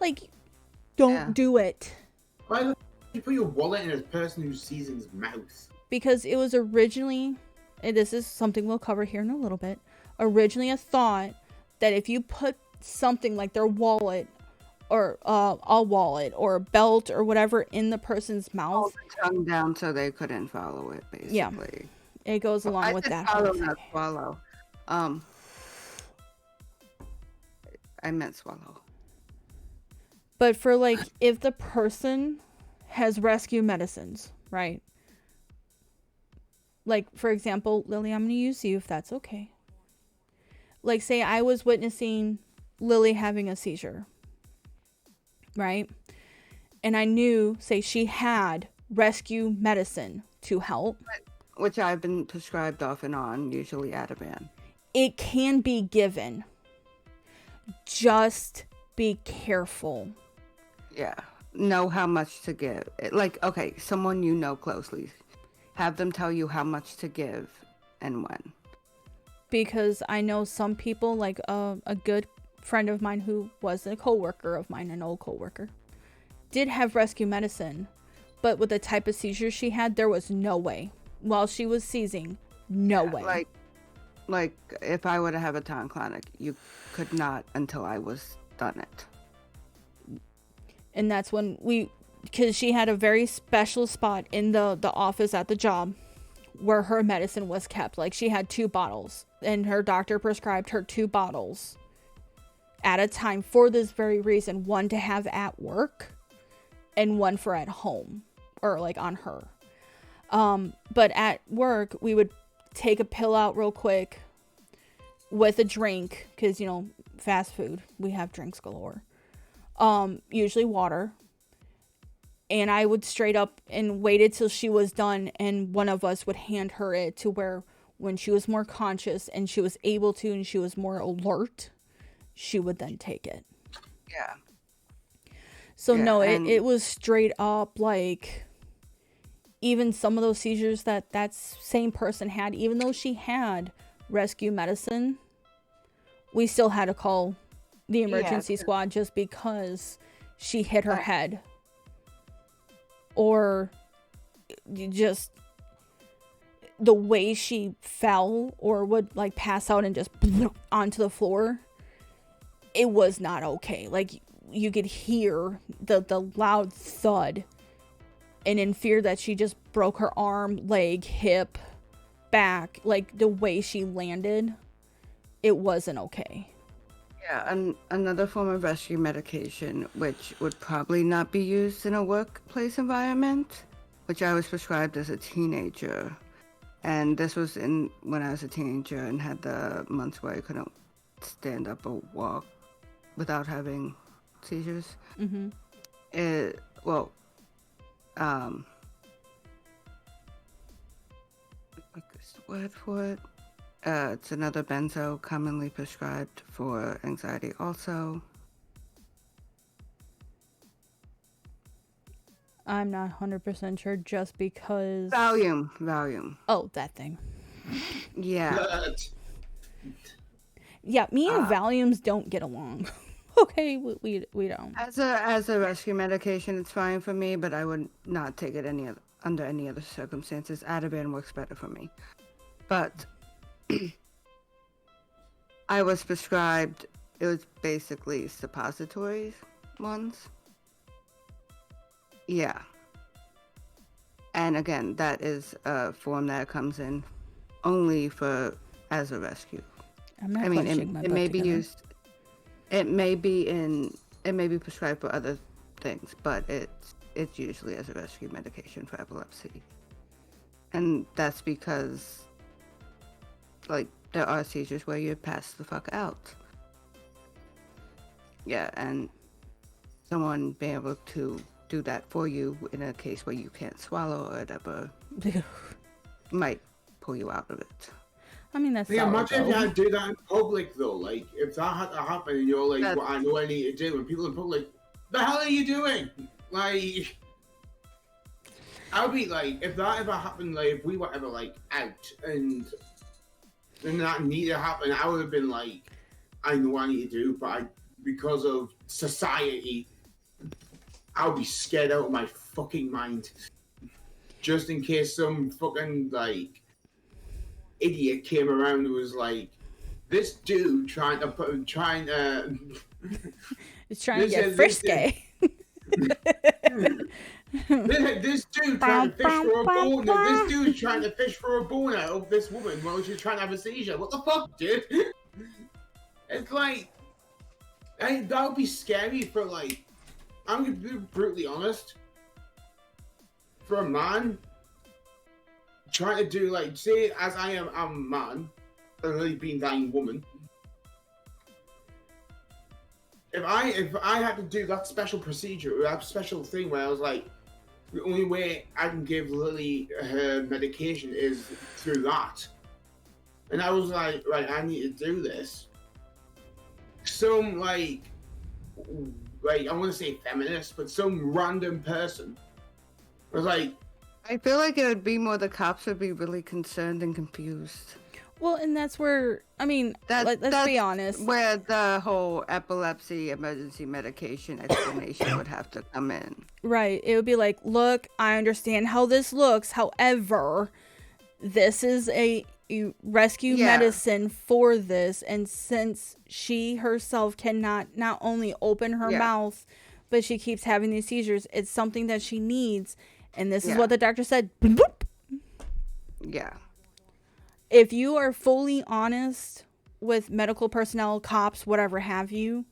Like, don't do it. Why would you put your wallet in a person who's seizing his mouth? Because it was originally, and this is something we'll cover here in a little bit, originally a thought that if you put something like their wallet or a wallet or a belt or whatever in the person's mouth. Hold the tongue down so they couldn't follow it, basically. Yeah, it goes along with that. Follow, not swallow. I meant swallow. But for like, if the person has rescue medicines, right? Like, for example, Lily, I'm going to use you if that's okay. Like, say I was witnessing Lily having a seizure, right? And I knew, say she had rescue medicine to help. Which I've been prescribed off and on, usually Ativan. It can be given. Just be careful. Yeah. Know how much to give. Like, okay, someone you know closely. Have them tell you how much to give and when. Because I know some people, like a good friend of mine who was a coworker of mine, an old coworker, did have rescue medicine, but with the type of seizure she had, there was no way. While she was seizing, no way. Like if I were to have a tonic-clonic, you could not until I was done it. And that's when because she had a very special spot in the office at the job where her medicine was kept. Like, she had 2 bottles, and her doctor prescribed her 2 bottles at a time for this very reason. One to have at work and one for at home, or like on her. But at work, we would take a pill out real quick with a drink, because, you know, fast food, we have drinks galore. Usually water. And I would straight up and waited till she was done, and one of us would hand her it, to where when she was more conscious and she was able to and she was more alert, she would then take it. Yeah. So yeah, no, it was straight up, like, even some of those seizures that same person had, even though she had rescue medicine, we still had to call the emergency squad just because she hit her head. Or just the way she fell or would like pass out and just onto the floor, it was not okay. Like you could hear the loud thud, and in fear that she just broke her arm, leg, hip, back, like the way she landed, it wasn't okay. Yeah, and another form of rescue medication, which would probably not be used in a workplace environment, which I was prescribed as a teenager. And this was when I was a teenager and had the months where I couldn't stand up or walk without having seizures. Mm-hmm. What's the word for it? It's another benzo commonly prescribed for anxiety also. I'm not 100% sure just because... Valium. Oh, that thing. Yeah. Yeah, me and Valiums don't get along. Okay, we don't. As a rescue medication, it's fine for me, but I would not take it under any other circumstances. Ativan works better for me. But I was prescribed, it was basically suppositories ones. Yeah. And again, that is a form that comes in only as a rescue. I'm not it may be together. used. It may be prescribed for other things, but it's usually as a rescue medication for epilepsy. And that's because, like, there are seizures where you pass the fuck out. Yeah, and someone being able to do that for you in a case where you can't swallow or whatever might pull you out of it. I mean, that's Yeah, imagine if you had to do that in public, though. Like, if that had to happen and you're like, well, I know what I need to do, and people in public, the hell are you doing? Like, I would be like, if that ever happened, like, if we were ever, like, out and that needed to happen, I would have been like, I know what I need to do, but because of society, I would be scared out of my fucking mind. Just in case some fucking, like, idiot came around who was like, this dude It's trying to This get is- frisky. this dude trying to fish for a bone. This dude's trying to fish for a bone out of this woman while she's trying to have a seizure. What the fuck, dude? It's like, that would be scary for, like, I'm gonna be brutally honest. For a man, trying to do, like, say, as I'm a man, and really being dying woman. If I had to do that special procedure, or that special thing where I was like, the only way I can give Lily her medication is through that. And I was like, right, I need to do this. Some, like I want to say feminist, but some random person was like, I feel like it would be more the cops would be really concerned and confused. Well, and that's where, I mean, let's be honest. Where the whole epilepsy emergency medication explanation would have to come in. Right. It would be like, look, I understand how this looks. However, this is a rescue medicine for this. And since she herself cannot not only open her mouth, but she keeps having these seizures, it's something that she needs. And this is what the doctor said. Yeah. If you are fully honest with medical personnel, cops, whatever have you,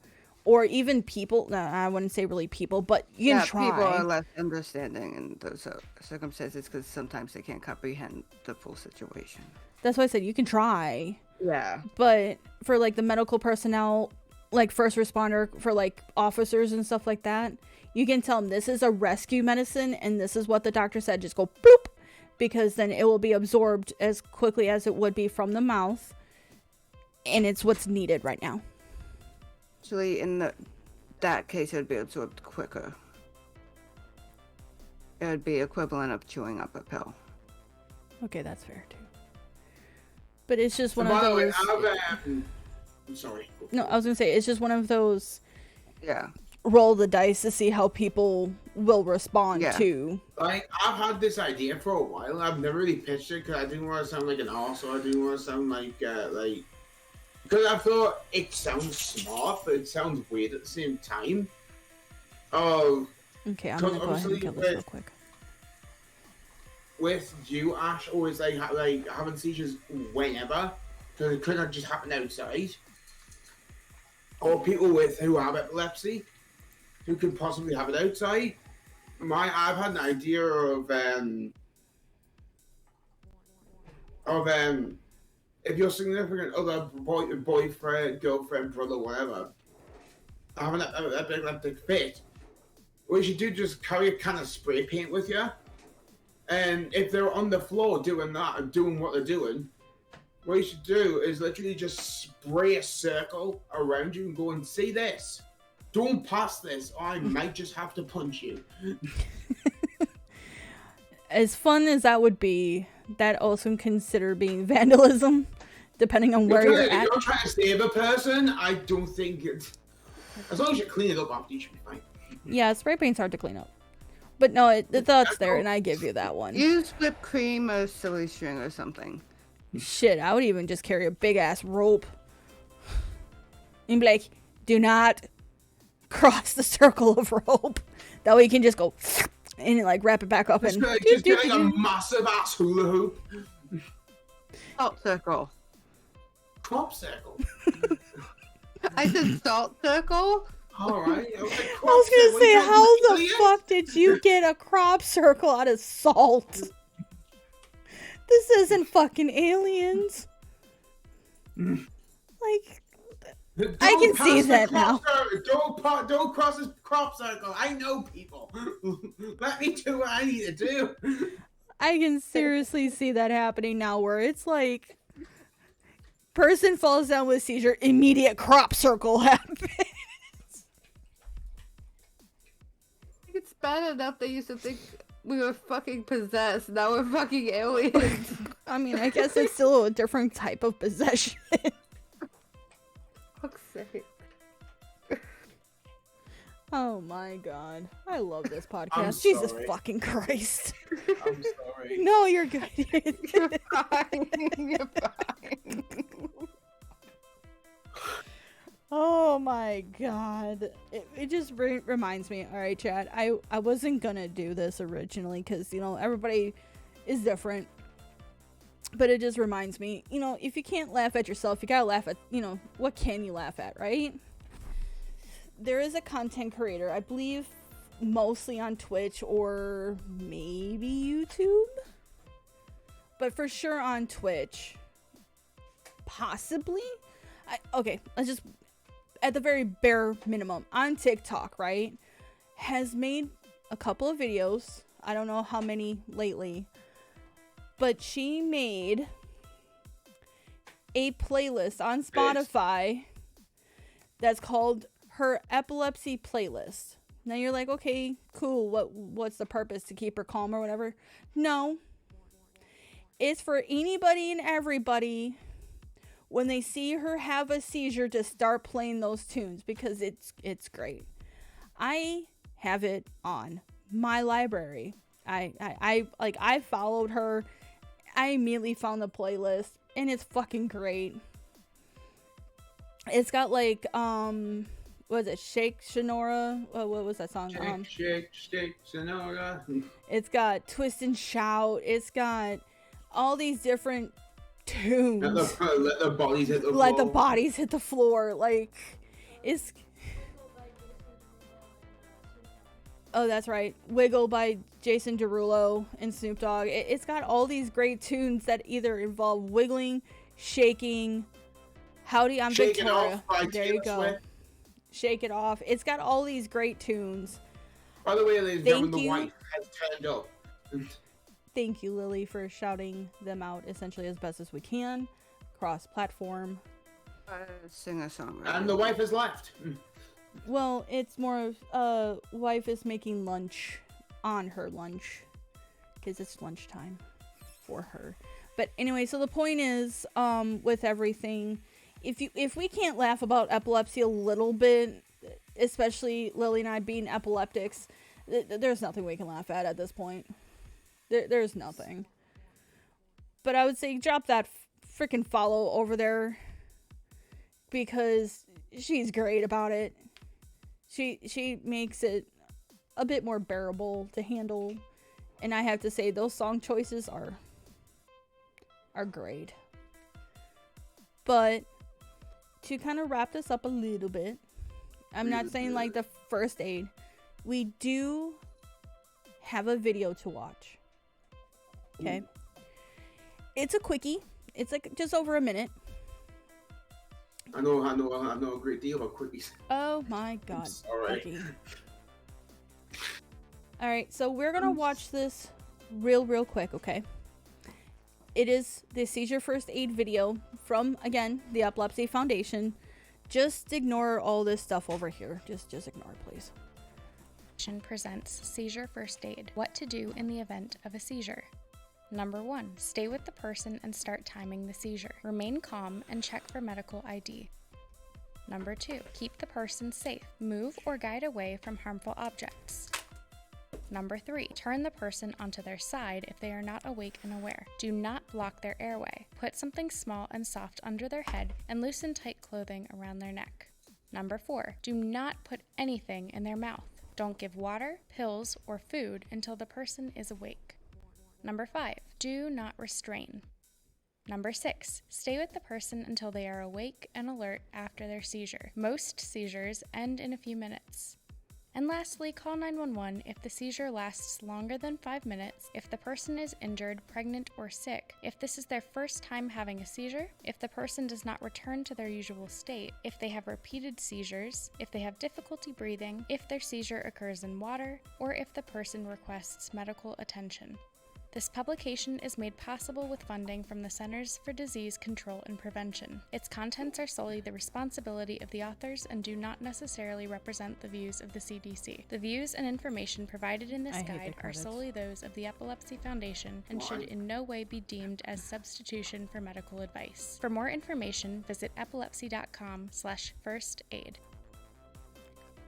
or even people, no, I wouldn't say really people, but you can try. People are less understanding in those circumstances because sometimes they can't comprehend the full situation. That's why I said you can try. Yeah. But for like the medical personnel, like first responder, for like officers and stuff like that, you can tell them this is a rescue medicine and this is what the doctor said. Just go boop, because then it will be absorbed as quickly as it would be from the mouth. And it's what's needed right now. Actually, in that case, it would be absorbed quicker. It would be equivalent of chewing up a pill. Okay, that's fair too. But it's just one of by the way, those. I'm sorry. No, I was gonna say it's just one of those. Yeah. roll the dice to see how people will respond Yeah. to. Like, I've had this idea for a while. I've never really pitched it because I didn't want to sound like an arse, or I didn't want to sound like, because I thought it sounds smart, but it sounds weird at the same time. Oh, Okay, I'm gonna go ahead and kill this real quick. with you, Ash, always like having seizures whenever, because it could not just happen outside. Or people who have epilepsy, who could possibly have it outside. I've had an idea of if your significant other, boyfriend, girlfriend, brother, whatever, have an epileptic fit, what you should do, just carry a can of spray paint with you. And if they're on the floor doing that and doing what they're doing, what you should do is literally just spray a circle around you and go and see this. Don't pass this, or I might just have to punch you. As fun as that would be, that also consider being vandalism, depending on where you're at. If you're trying to save a person, I don't think it's... As long as you clean it up after, you should be fine. Yeah, spray paint's hard to clean up. But no, the thought's there, and I give you that one. Use whipped cream or silly string or something. Shit, I would even just carry a big-ass rope. And be like, do not cross the circle of rope. That way you can just go and like wrap it back up and... Just get like a massive ass hula hoop. Salt circle. Crop circle. I said salt circle? Alright. I was gonna say, how the fuck did you get a crop circle out of salt? This isn't fucking Aliens. Like, I can see that now. Don't cross this crop circle. I know people. Let me do what I need to do. I can seriously see that happening now, where it's like, person falls down with seizure, immediate crop circle happens. It's bad enough they used to think we were fucking possessed. Now we're fucking aliens. I mean, I guess it's still a different type of possession. Fuck's sake. Oh my god. I love this podcast. I'm Jesus sorry. fucking Christ. I'm sorry. No, you're good. You're fine. You're fine. Oh my god. It just reminds me. Alright, Chad. I wasn't gonna do this originally because, you know, everybody is different. But it just reminds me, you know, if you can't laugh at yourself, you gotta laugh at, you know, what can you laugh at, right? There is a content creator, I believe mostly on Twitch or maybe YouTube. But for sure on Twitch. Possibly. Okay, let's just... At the very bare minimum, on TikTok, right? Has made a couple of videos. I don't know how many lately. But she made a playlist on Spotify that's called her epilepsy playlist. Now you're like, okay, cool. What's the purpose? To keep her calm or whatever? No. It's for anybody and everybody when they see her have a seizure to start playing those tunes, because it's great. I have it on my library. I followed her. I immediately found the playlist and it's fucking great. It's got like what was it? Shake Sonora? What was that song? Shake Sonora. It's got Twist and Shout. It's got all these different tunes. Let the bodies hit the floor. Let the bodies hit the floor. Like, it's... Oh, that's right. Wiggle by Jason Derulo and Snoop Dogg. It's got all these great tunes that either involve wiggling, shaking. Howdy, I'm Shake It Victoria. Off by There you go. Swift. Shake It Off. It's got all these great tunes. By the way, ladies and Thank gentlemen, the you. wife has turned up. Thank you, Lily, for shouting them out essentially as best as we can. Cross-platform. Singer-songwriter. And the wife has left. Well, it's more of wife is making lunch on her lunch because it's lunchtime for her. But anyway, so the point is, with everything, if we can't laugh about epilepsy a little bit, especially Lily and I being epileptics, there's nothing we can laugh at this point. There's nothing. But I would say drop that freaking follow over there, because she's great about it. She makes it a bit more bearable to handle, and I have to say those song choices are great. But to kind of wrap this up a little bit, I'm not saying like the first aid. We do have a video to watch. Okay. It's a quickie. It's like just over a minute. I know a great deal about quickies. Oh my god. Alright. Alright, so we're gonna watch this real quick, okay? It is the Seizure First Aid video from, again, the Epilepsy Foundation. Just ignore all this stuff over here. Just ignore it, please. Presents Seizure First Aid. What to do in the event of a seizure. Number 1. Stay with the person and start timing the seizure. Remain calm and check for medical ID. Number 2. Keep the person safe. Move or guide away from harmful objects. Number 3. Turn the person onto their side if they are not awake and aware. Do not block their airway. Put something small and soft under their head and loosen tight clothing around their neck. Number 4. Do not put anything in their mouth. Don't give water, pills, or food until the person is awake. Number 5. Do not restrain. Number 6. Stay with the person until they are awake and alert after their seizure. Most seizures end in a few minutes. And lastly, call 911 if the seizure lasts longer than 5 minutes, if the person is injured, pregnant, or sick, if this is their first time having a seizure, if the person does not return to their usual state, if they have repeated seizures, if they have difficulty breathing, if their seizure occurs in water, or if the person requests medical attention. This publication is made possible with funding from the Centers for Disease Control and Prevention. Its contents are solely the responsibility of the authors and do not necessarily represent the views of the CDC. The views and information provided in this guide are solely those of the Epilepsy Foundation and should in no way be deemed as substitution for medical advice. For more information, visit epilepsy.com/firstaid.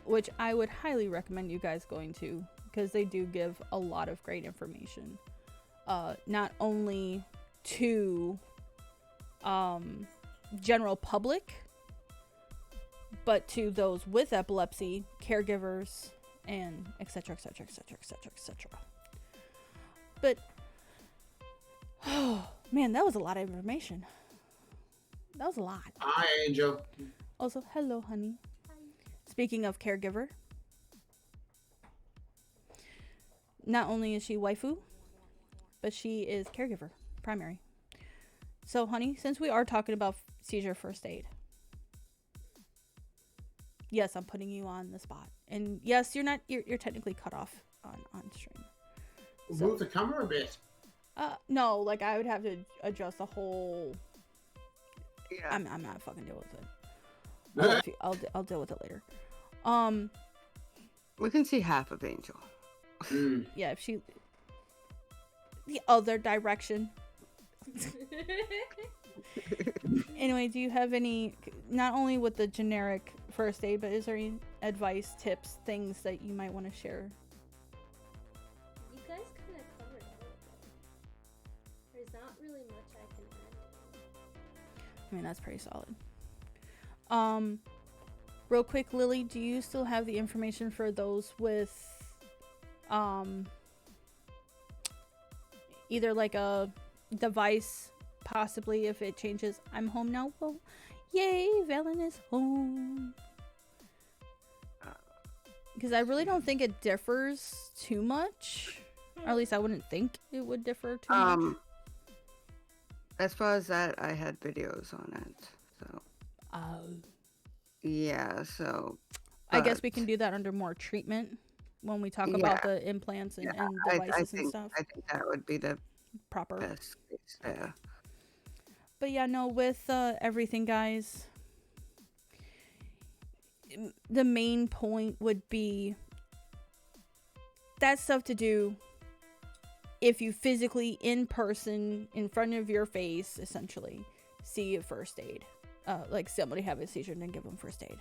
Which I would highly recommend you guys going to, because they do give a lot of great information. Not only to general public, but to those with epilepsy, caregivers, and etc. But oh man, that was a lot of information. That was a lot. Hi, Angel. Also, hello, honey. Hi. Speaking of caregiver, not only is she waifu, but she is caregiver, primary. So, honey, since we are talking about seizure first aid, yes, I'm putting you on the spot, and yes, you're technically cut off on stream. So, move the camera a bit. No, like I would have to adjust the whole. Yeah. I'm not fucking deal with it. I'll deal with it later. We can see half of Angel. Yeah, if she. The other direction. Anyway, do you have any, not only with the generic first aid, but is there any advice, tips, things that you might want to share? You guys kind of covered everything. There's not really much I can add. I mean, that's pretty solid. Real quick, Lily, do you still have the information for those with either like a device, possibly if it changes? I'm home now. Well, yay, Valen is home. Because I really don't think it differs too much. Or at least I wouldn't think it would differ too much. As far as that, I had videos on it. So. Yeah, so. I guess we can do that under more treatment when we talk about the implants and devices and stuff. I think that would be the proper best case there. But yeah, no, with everything, guys, the main point would be that stuff to do if you physically, in person, in front of your face, essentially, see a first aid. Like somebody have a seizure and then give them first aid.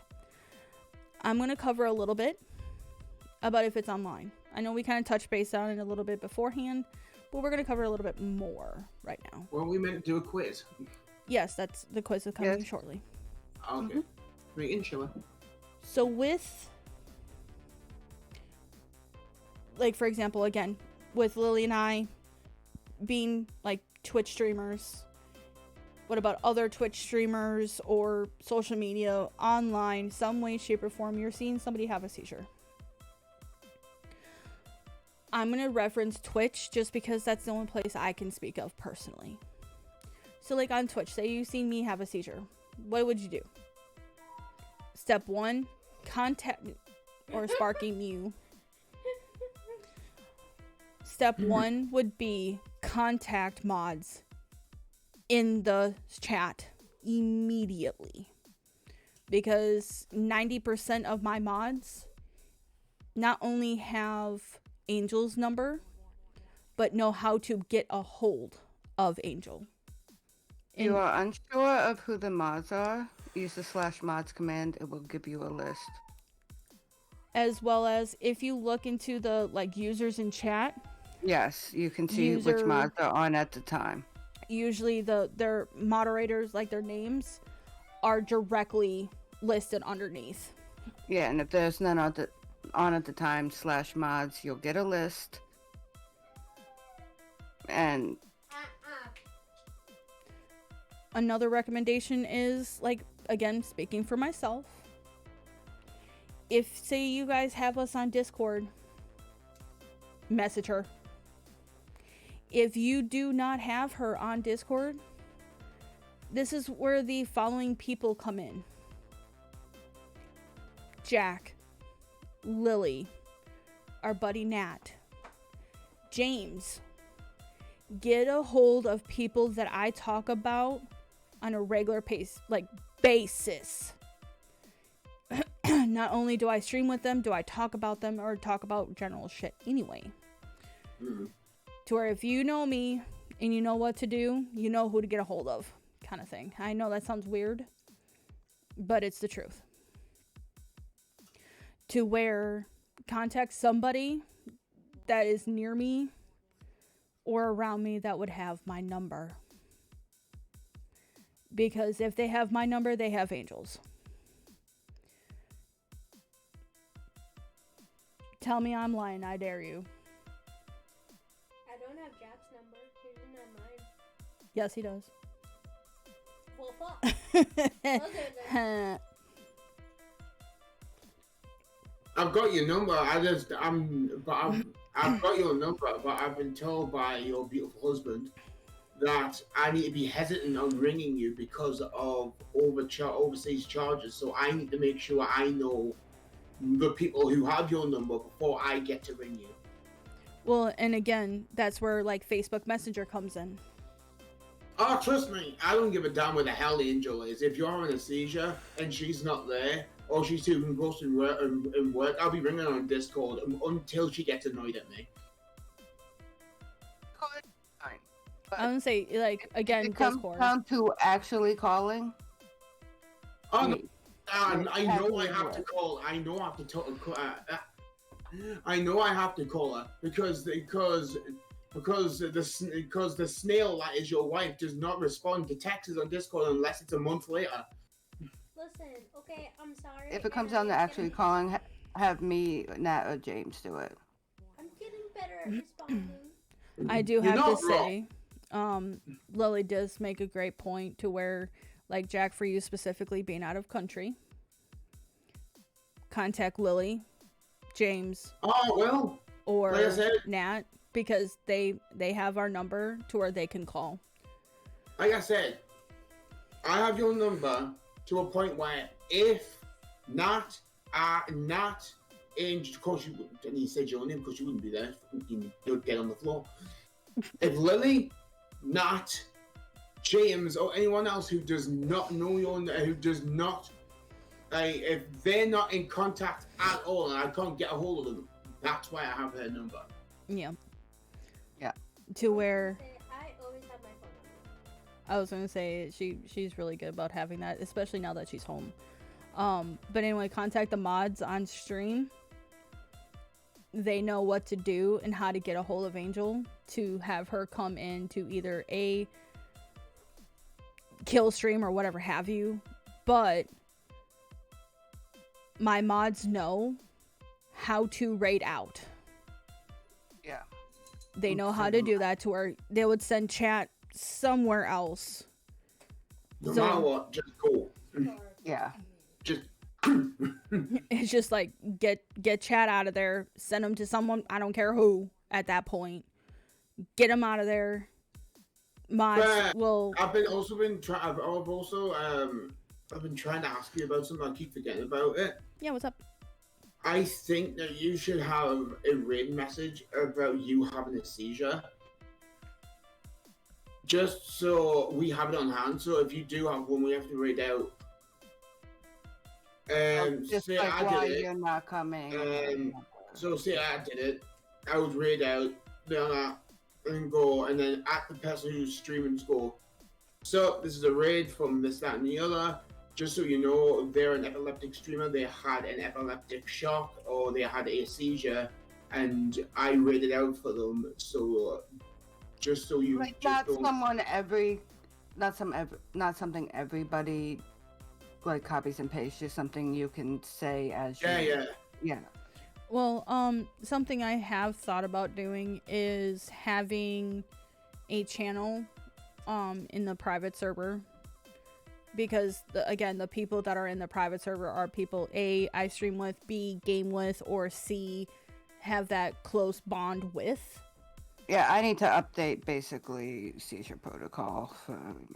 I'm going to cover a little bit about if it's online. I know we kind of touched base on it a little bit beforehand, but we're going to cover a little bit more right now. Well, we meant to do a quiz. Yes, that's the quiz is coming shortly. Okay. Making sure. So with, like, for example, again, with Lily and I being like Twitch streamers, what about other Twitch streamers or social media, online, some way, shape, or form, you're seeing somebody have a seizure. I'm going to reference Twitch just because that's the only place I can speak of personally. So like on Twitch, say you seen me have a seizure. What would you do? Step 1, contact or Sparky Mew. Step 1 would be contact mods in the chat immediately. Because 90% of my mods not only have Angel's number, but know how to get a hold of Angel. If you are unsure of who the mods are, use the /mods command. It will give you a list. As well as if you look into the like users in chat. Yes, you can see which mods are on at the time. Usually their moderators, like their names, are directly listed underneath. Yeah, and if there's none on at the time /mods, you'll get a list. And another recommendation is, like, again, speaking for myself, if say you guys have us on Discord, message her. If you do not have her on Discord, this is where the following people come in: Jack, Lily, our buddy Nat, James. Get a hold of people that I talk about on a regular basis. Not only do I stream with them, do I talk about them or talk about general shit anyway. To where if you know me and you know what to do, you know who to get a hold of, kind of thing. I know that sounds weird, but it's the truth. To where contact somebody that is near me or around me that would have my number. Because if they have my number, they have Angel's. Tell me I'm lying, I dare you. I don't have Jack's number. He didn't have mine. Yes, he does. Well, fuck. Okay, then. I've got your number. I've got your number, but I've been told by your beautiful husband that I need to be hesitant on ringing you because of overseas charges. So I need to make sure I know the people who have your number before I get to ring you. Well, and again, that's where like Facebook Messenger comes in. Oh, trust me, I don't give a damn where the hell Angel is. If you're having a seizure and she's not there, or she's too engrossed in work, I'll be ringing her on Discord until she gets annoyed at me. Fine. I would say, like, again, If it comes Discord. down to actually calling. Oh, no. I know I have to call. I know I have to I know I have to call her because the snail that is your wife does not respond to texts on Discord unless it's a month later. Listen, okay, I'm sorry. If it comes down to actually calling, have me, Nat, or James do it. I'm getting better at responding. I do You're have to not say, Lily does make a great point to where, like, Jack, for you specifically being out of country, contact Lily, James, Oh well, or like I said, Nat, because they have our number to where they can call. like I said, I have your number to a point where if Nat, and of course you wouldn't, and you said your name because you wouldn't be there, you'd get on the floor. If Lily, Nat, James, or anyone else who does not know who does not, if they're not in contact at all and I can't get a hold of them, that's why I have her number. Yeah. Yeah. To where I always have my phone number. I was gonna say she's really good about having that, especially now that she's home. But anyway, contact the mods on stream. They know what to do and how to get a hold of Angel to have her come in to either a kill stream or whatever have you. But my mods know how to raid out. Yeah. They know how to do that to where they would send chat somewhere else. No So- matter what, just go. Yeah. Just It's just like get chat out of there, send them to someone, I don't care who at that point. Get them out of there. Mods But will. I've been trying to ask you about something. I keep forgetting about it. Yeah, what's up? I think that you should have a raid message about you having a seizure. Just so we have it on hand. So if you do have one, we have to raid out. Just say like I why did it. you're not coming. So say I did it. I would raid out, and go, and then at the person who's streaming go. So this is a raid from this, that, and the other. Just so you know, they're an epileptic streamer. They had an epileptic shock or they had a seizure, and I raided out for them. So just so you Like just not something everybody like copies and pastes. Just something you can say as yeah. Well, something I have thought about doing is having a channel in the private server, because the people that are in the private server are people A, I stream with, B, game with, or C, have that close bond with. Yeah, I need to update basically Seizure protocol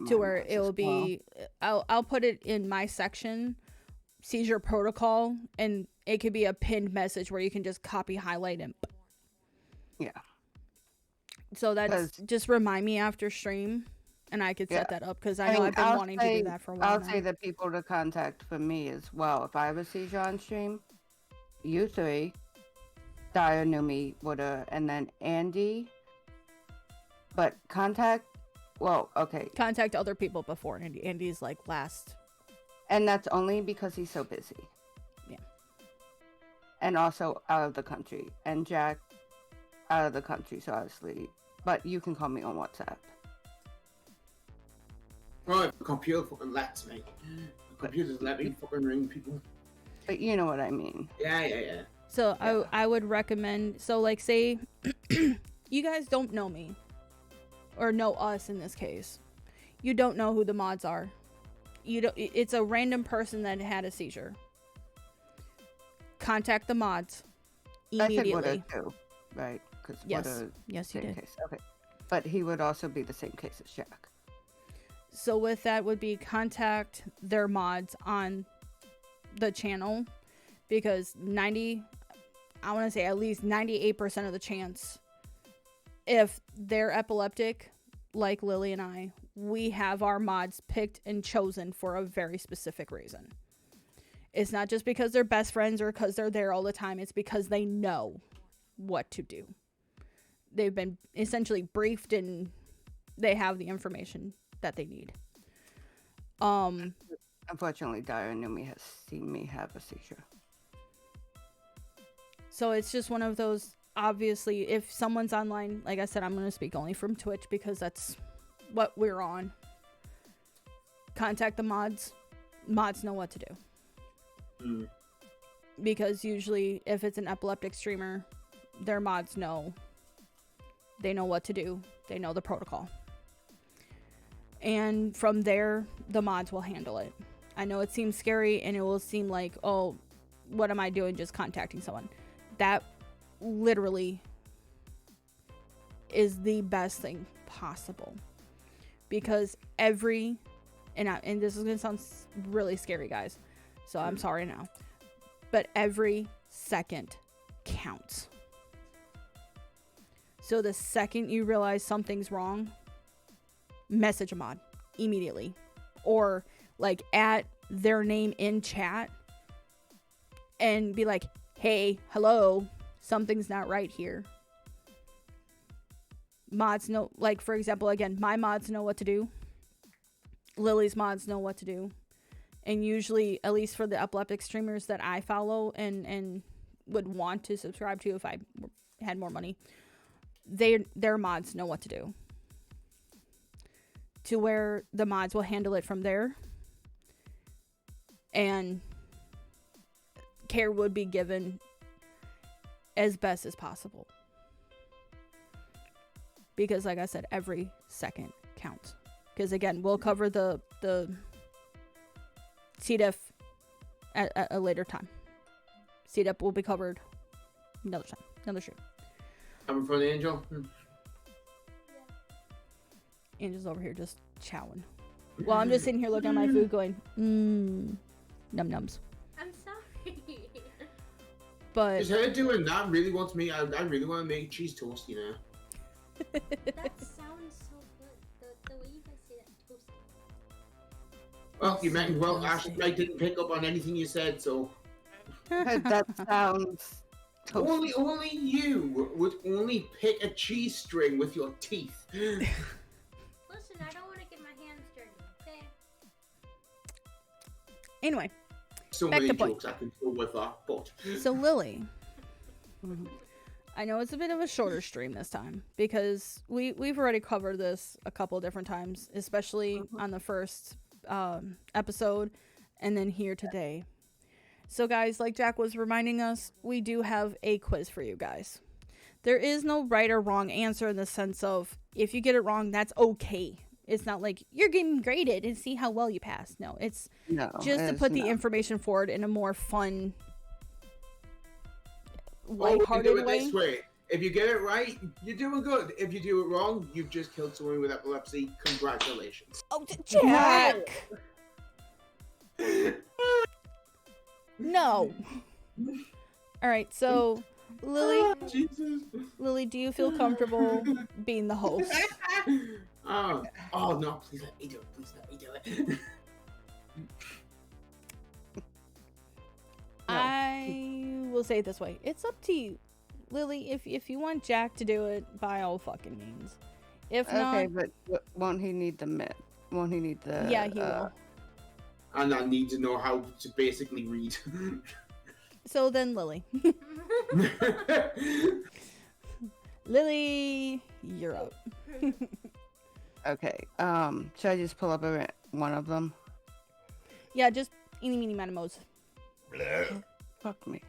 To where it will be, I'll put it in my section, Seizure protocol, and it could be a pinned message where you can just copy, highlight, and yeah. so that's just remind me after stream, and I could set that up, because I know I've been wanting to do that for a while. I'll say the people to contact for me as well. If I have a seizure on stream, you three, Dyer, Numi, Woulda, and then Andy. But contact other people before Andy. Andy's like last. And that's only because he's so busy. Yeah. And also out of the country. And Jack out of the country, so obviously. But you can call me on WhatsApp. Well, the computer fucking lets me. The computers let me fucking ring people. But you know what I mean. Yeah. So I would recommend, so like say you guys don't know me, or know us in this case. You don't know who the mods are. It's a random person that had a seizure. Contact the mods immediately. I said Woulda too, right? Yes, you did. Case. Okay. But he would also be the same case as Jack. So with that would be contact their mods on the channel, because I want to say at least 98% of the chance, if they're epileptic, like Lily and I, we have our mods picked and chosen for a very specific reason. It's not just because they're best friends or because they're there all the time. It's because they know what to do. They've been essentially briefed and they have the information that they need. Unfortunately, Dyer Numi has seen me have a seizure. So it's just one of those, obviously, if someone's online, like I said, I'm going to speak only from Twitch because that's what we're on. Contact the mods. Mods know what to do. Because usually if it's an epileptic streamer, their mods know. They know what to do. They know the protocol. And from there, the mods will handle it. I know it seems scary and it will seem like, oh, what am I doing just contacting someone? That literally is the best thing possible. Because and this is going to sound really scary, guys. So I'm sorry now. But every second counts. So the second you realize something's wrong, message a mod immediately. Or like add their name in chat and be like, hey, hello, something's not right here. Mods know, like for example, again, my mods know what to do. Lily's mods know what to do. And usually, at least for the epileptic streamers that I follow and would want to subscribe to if I had more money, their mods know what to do. To where the mods will handle it from there. And care would be given as best as possible. Because like I said, every second counts. Because again, we'll cover the CDF at a later time. CDF will be covered another time, another stream. Coming from the Angel. Angel's over here just chowing. Well, I'm just sitting here looking at my food going, num nums. I'm sorry. But Is her doing that really wants me? I really want to make cheese toast, you know. That sounds so good. The way you guys say that, toast. Well, you meant well. Actually, I didn't pick up on anything you said, so That sounds toasty. only you would only pick a cheese string with your teeth. Listen, I don't want to get my hands dirty, okay? anyway, So Back many to point. jokes I can go with that, but so Lily, I know it's a bit of a shorter stream this time because we've already covered this a couple different times, especially on the first episode and then here today. So guys, like Jack was reminding us, we do have a quiz for you guys. There is no right or wrong answer in the sense of if you get it wrong, that's okay. It's not like you're getting graded and see how well you pass. No, it's just to it's put the not. information forward in a more fun, we can do lighthearted it way. this way. If you get it right, you're doing good. If you do it wrong, you've just killed someone with epilepsy. Congratulations. Oh, Jack! No. All right, so Jesus. Lily, do you feel comfortable being the host? Oh no! Please let me do it. Please let me do it. I will say it this way: it's up to you, Lily. If you want Jack to do it, by all fucking means. If not, Okay, but won't he need the myth? Won't he need the? yeah, he will. And I need to know how to basically read. So then, Lily, Lily, you're up. Okay. Should I just pull up one of them? Yeah, just eeny, meeny, miny, moes. Fuck me.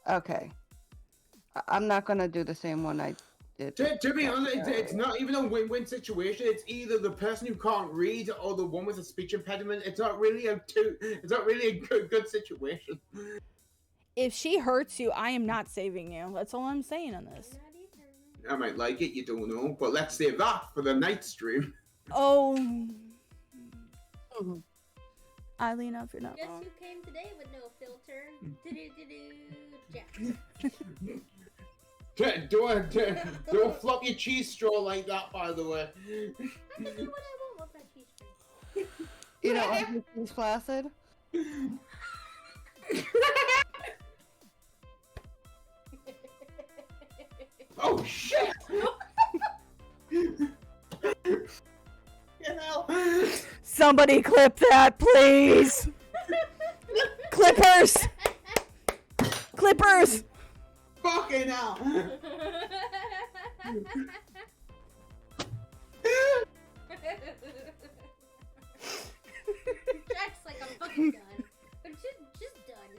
Okay. I'm not gonna do the same one I did. To be honest, it's not even a win-win situation. It's either the person who can't read or the one with a speech impediment. It's not really a good situation. If she hurts you, I am not saving you. That's all I'm saying on this. Not either. I might like it, you don't know, but let's save that for the night stream. Oh, Eileen, if you're not Guess wrong. who came today with no filter? Jack. Don't flop your cheese straw like that, by the way. I can do what I want with my cheese string. You know, he's flaccid. Oh shit! You know. Somebody clip that, please. Clippers. Clippers. Fucking hell! Jack's like, I'm fucking done. I'm just done.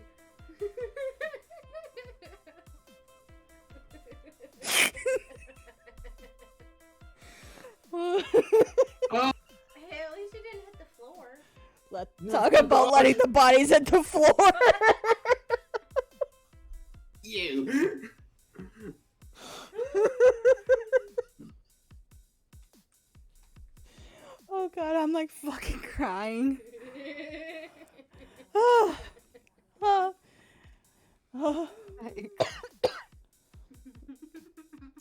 Hey, at least you didn't hit the floor. Let's talk about letting the bodies hit the floor. You. Oh god, I'm like fucking crying. Oh, oh, oh.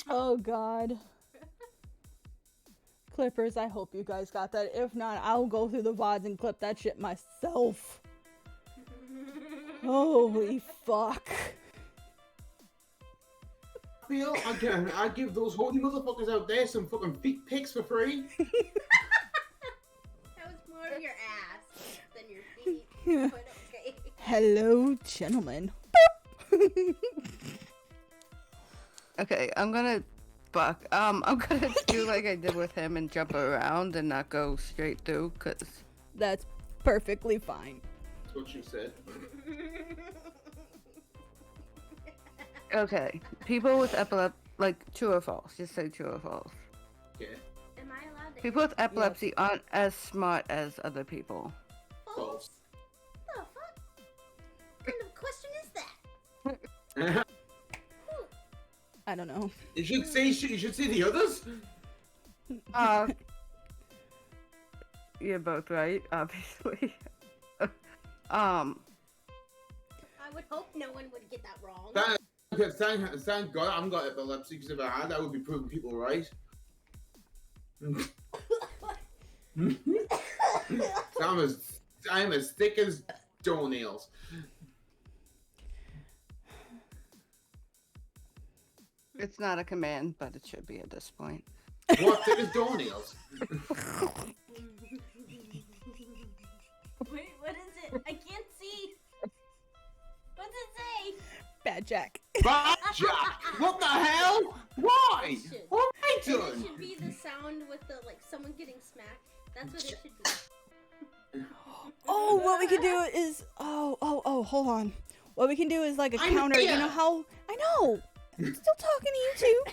Oh god. Clippers, I hope you guys got that. If not, I'll go through the VODs and clip that shit myself. Holy fuck. I give those horny motherfuckers out there some fucking feet pics for free. That was But okay. Hello, gentlemen. Okay, I'm gonna I'm gonna do like I did with him and jump around and not go straight through, cause That's perfectly fine. That's what she said. okay, people with epilepsy, like true or false, just say true or false. Okay. Am I allowed to People with epilepsy aren't as smart as other people. False? The fuck? What kind of question is that? I don't know. You should see the others. You're both right, obviously. I would hope no one would get that wrong. Thank God I haven't got epilepsy, because if I had, I would be proving people right. I'm as thick as toenails. It's not a command, but it should be at this point. What, thick as toenails? Wait, what is it? I can't see. What's it say? Bad Jack. Bad Jack! What the hell? Why? Should. What have I And it done? should be the sound with the like someone getting smacked. That's what it should be. Oh, what we could do is hold on. What we can do is like a I'm counter. You here. know how I know. I'm still talking to you too.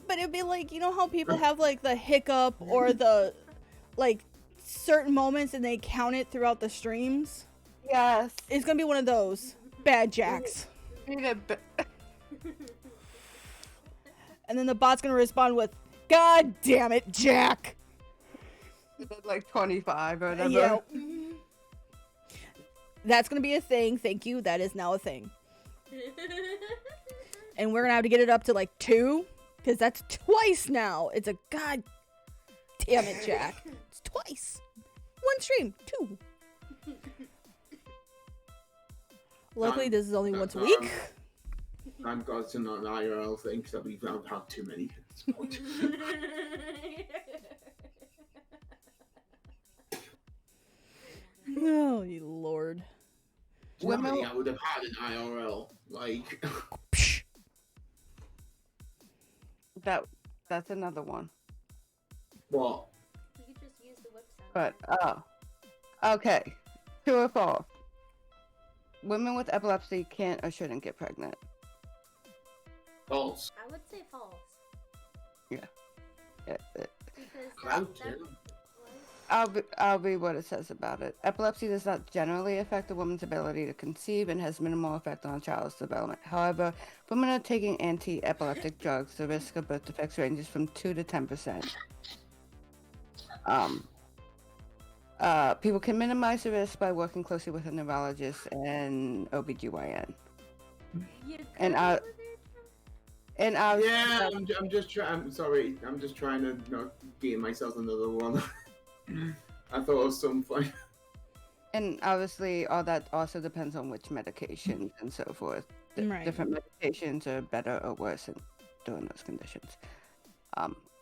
But it'd be like, you know how people have like the hiccup or the like certain moments and they count it throughout the streams? Yes. It's gonna be one of those. Bad Jacks. And then the bot's gonna respond with, God damn it, Jack. Like 25 or whatever. Yeah. That's gonna be a thing. Thank you. That is now a thing. And we're gonna have to get it up to like 2, because that's twice now. It's a god damn it, Jack. It's twice. 1 stream, 2. Luckily, this is only once a week. Thank God it's not an IRL thing, because I've had too many at this point. Oh, you lord. Do you know how many I would have had in IRL? Like, That's another one. what? You could just use the whip sound. But okay. True or false? Women with epilepsy can't or shouldn't get pregnant. False. I would say false. Yeah, Because Clout, that yeah. I'll read what it says about it. Epilepsy does not generally affect a woman's ability to conceive and has minimal effect on a child's development. However, if women are taking anti-epileptic drugs, the risk of birth defects ranges from 2 to 10%. People can minimize the risk by working closely with a neurologist and OBGYN. you And could I- live with it? Yeah, I'm just trying. I'm sorry. I'm just trying to not gain myself another one. I thought it was some fun. And obviously, all that also depends on which medications and so forth. Right. Different medications are better or worse during those conditions.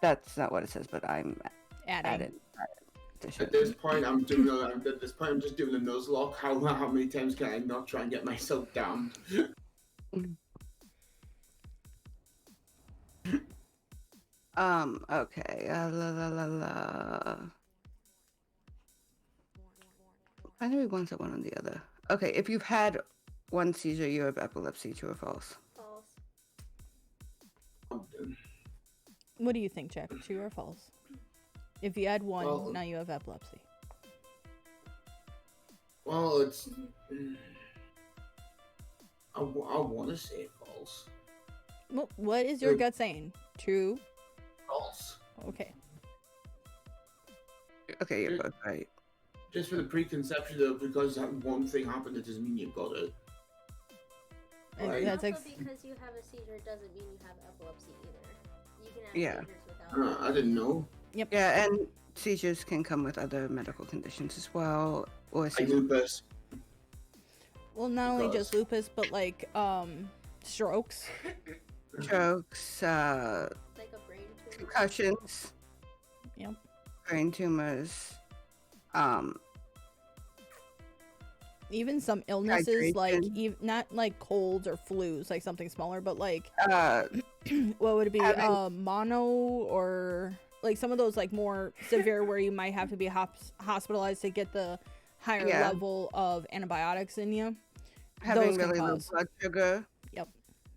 That's not what it says, but I'm Adding. At this point, I'm just doing a nuzlocke. How many times can I not try and get myself down? Okay. I know we one said one on the other. Okay, if you've had one seizure, you have epilepsy, true or false? False. What do you think, Jack? True or false? If you had one, Well- now you have epilepsy. Well, it's. I want to say false. Well, what is your True. gut saying? True? False. Okay. Okay, you're both right. Just for the preconception of because that one thing happened, it doesn't mean you've got it. And Right. that's Also, ex- because you have a seizure doesn't mean you have epilepsy either. You can have Yeah. seizures without. I didn't know. Yeah, and seizures can come with other medical conditions as well, or I seizures. knew this. well, not only Because- just lupus, but like strokes. Strokes, Like a brain tumor. concussions, Yep. brain tumors, even some illnesses like Hydration. not like colds or flus, like something smaller, but like Uh, what would it be? having- Mono, or like some of those like more severe where you might have to be hospitalized to get the higher Yeah. level of antibiotics in you. having Those can really low cause. blood sugar. Yep.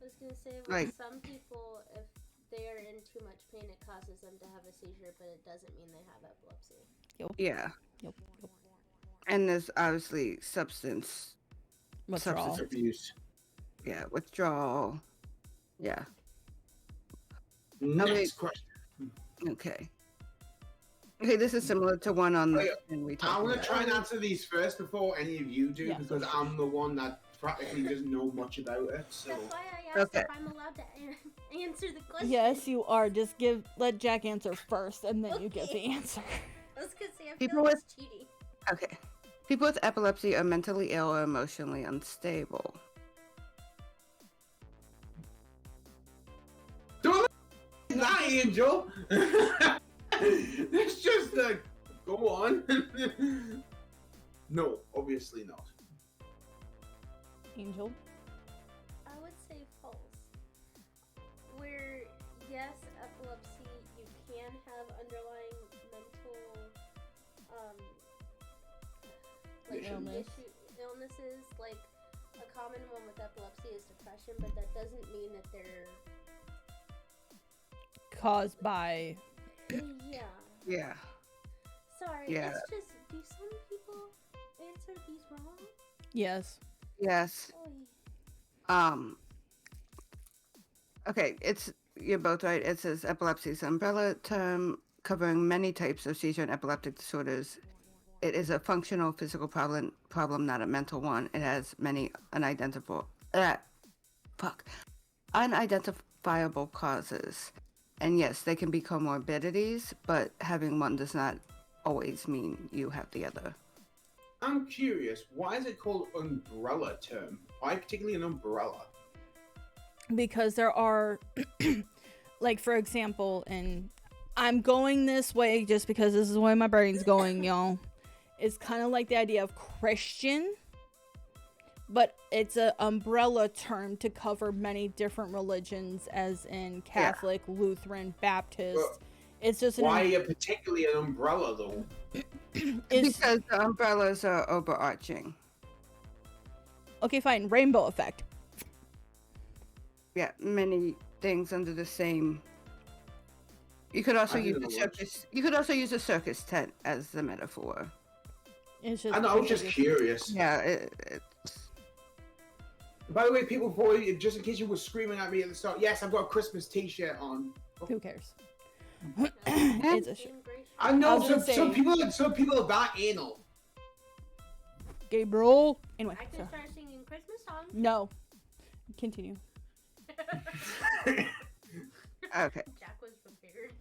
I was gonna say, with Like- some people, if they are in too much pain, it causes them to have a seizure, but it doesn't mean they have epilepsy. Yeah. Yep. And there's obviously substance Withdrawal. Substance Abuse. yeah, withdrawal. Yeah. Next question. Okay. Okay, this is similar to one on the thing we I talked want to about. try and answer these first before any of you do, Yeah. because I'm the one that practically doesn't know much about it. So That's why I asked Okay. if I'm allowed to answer the question. Yes, you are. Just let Jack answer first, and then you get the Okay. answer. I was gonna say, I feel People like with- it's cheating. Okay. People with epilepsy are mentally ill or emotionally unstable. don't that, Angel. It's just like, go on. No, obviously not. Angel. I would say false. Where, yes, epilepsy, you can have underlying mental, like Illness. illnesses. Like, a common one with epilepsy is depression, but that doesn't mean that they're, Caused by. yeah. Yeah. Sorry, Yeah. it's just, do some people answer these wrong? Yes. Yes. Oy. Okay, you're both right. It says epilepsy is an umbrella term covering many types of seizure and epileptic disorders. It is a functional physical problem, not a mental one. It has many unidentifiable causes. And yes, they can be comorbidities, but having one does not always mean you have the other. I'm curious, why is it called umbrella term? Why particularly an umbrella? Because there are, like, for example, and I'm going this way just because this is the way my brain's going, y'all. It's kind of like the idea of Christian, but it's an umbrella term to cover many different religions, as in Catholic, Lutheran, Baptist. Well, It's just Why particularly an umbrella though? it's Because the umbrellas are overarching. okay, fine. Rainbow effect. Yeah, many things under the same. You could also I use didn't a know what- circus. You could also use a circus tent as the metaphor. It's just. I know, I was just curious. Yeah, it's By the way, people, before just in case you were screaming at me at the start, yes, I've got a Christmas T-shirt on. Who cares? It's a shit. I I know was gonna some say- people are that anal. Gabriel. Anyway, I so, can start singing Christmas songs. no. Continue. okay. Jack was prepared.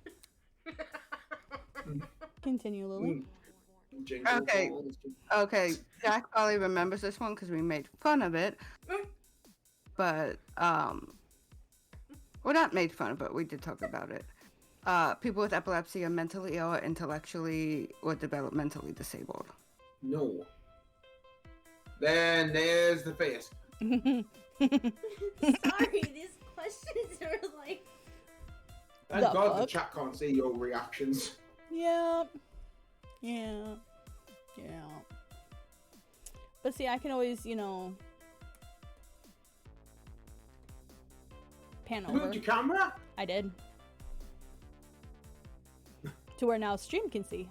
Continue, Lily. Jingle Okay. balls. Okay, Jack probably remembers this one because we made fun of it. But well, not made fun of it. We did talk about it. People with epilepsy are mentally ill, or intellectually, or developmentally disabled. No. Then there's the face. Sorry, these questions are like. Thank The God the fuck? chat can't see your reactions. Yeah. But see, I can always, pan You over. moved your camera? I did. To where now stream can see.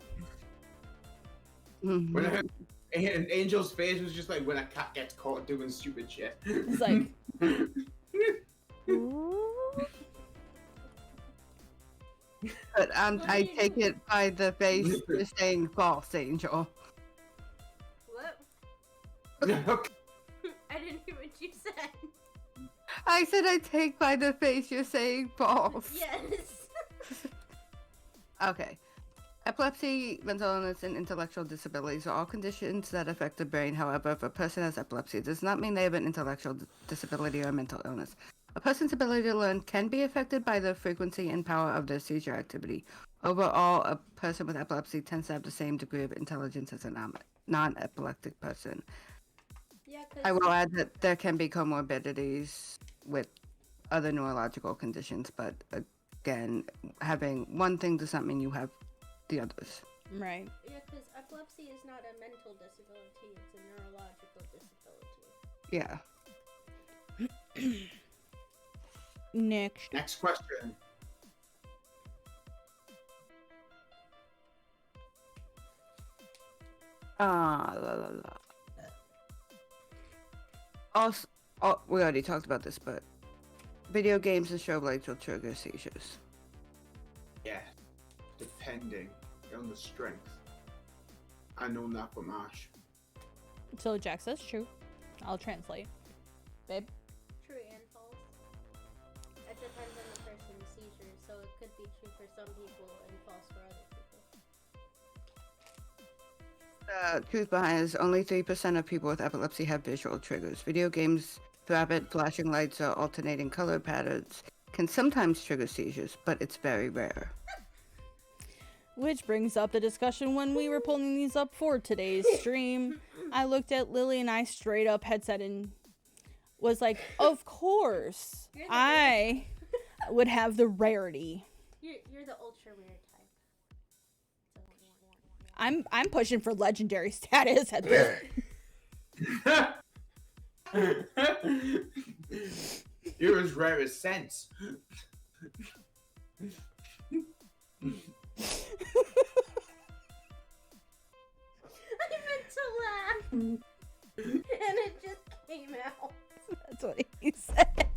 Mhm. When and Angel's face was just like when a cat gets caught doing stupid shit. It's like, ooh. But I take it by the face you're saying false, Angel. What? Okay. I didn't hear what you said. I said I take by the face you're saying false. Yes. Okay. Epilepsy, mental illness, and intellectual disabilities are all conditions that affect the brain. However, if a person has epilepsy, it does not mean they have an intellectual disability or mental illness. A person's ability to learn can be affected by the frequency and power of their seizure activity. Overall, a person with epilepsy tends to have the same degree of intelligence as a non-epileptic person. Yeah, I because will add that there can be comorbidities with other neurological conditions, but again, having one thing does not mean you have the others. Right. epilepsy is not a mental disability; it's a neurological disability. Yeah. Next. Next question. La, la, la. Also, we already talked about this, but video games and strobe lights will trigger seizures. Yeah, depending on the strength. I know that from Ash. So Jack says true. I'll translate. Babe? True and false. It depends on the person's seizure, so it could be true for some people and false for other people. Truth behind it is only 3% of people with epilepsy have visual triggers. Video games, rapid flashing lights, or alternating color patterns can sometimes trigger seizures, but it's very rare. Which brings up the discussion when we were pulling these up for today's stream. I looked at Lily and I straight up headset and was like, of course, I would have the rarity. You're the ultra rare type. I'm pushing for legendary status at this. You're as rare as sense. I meant to laugh, and it just came out. That's what he said.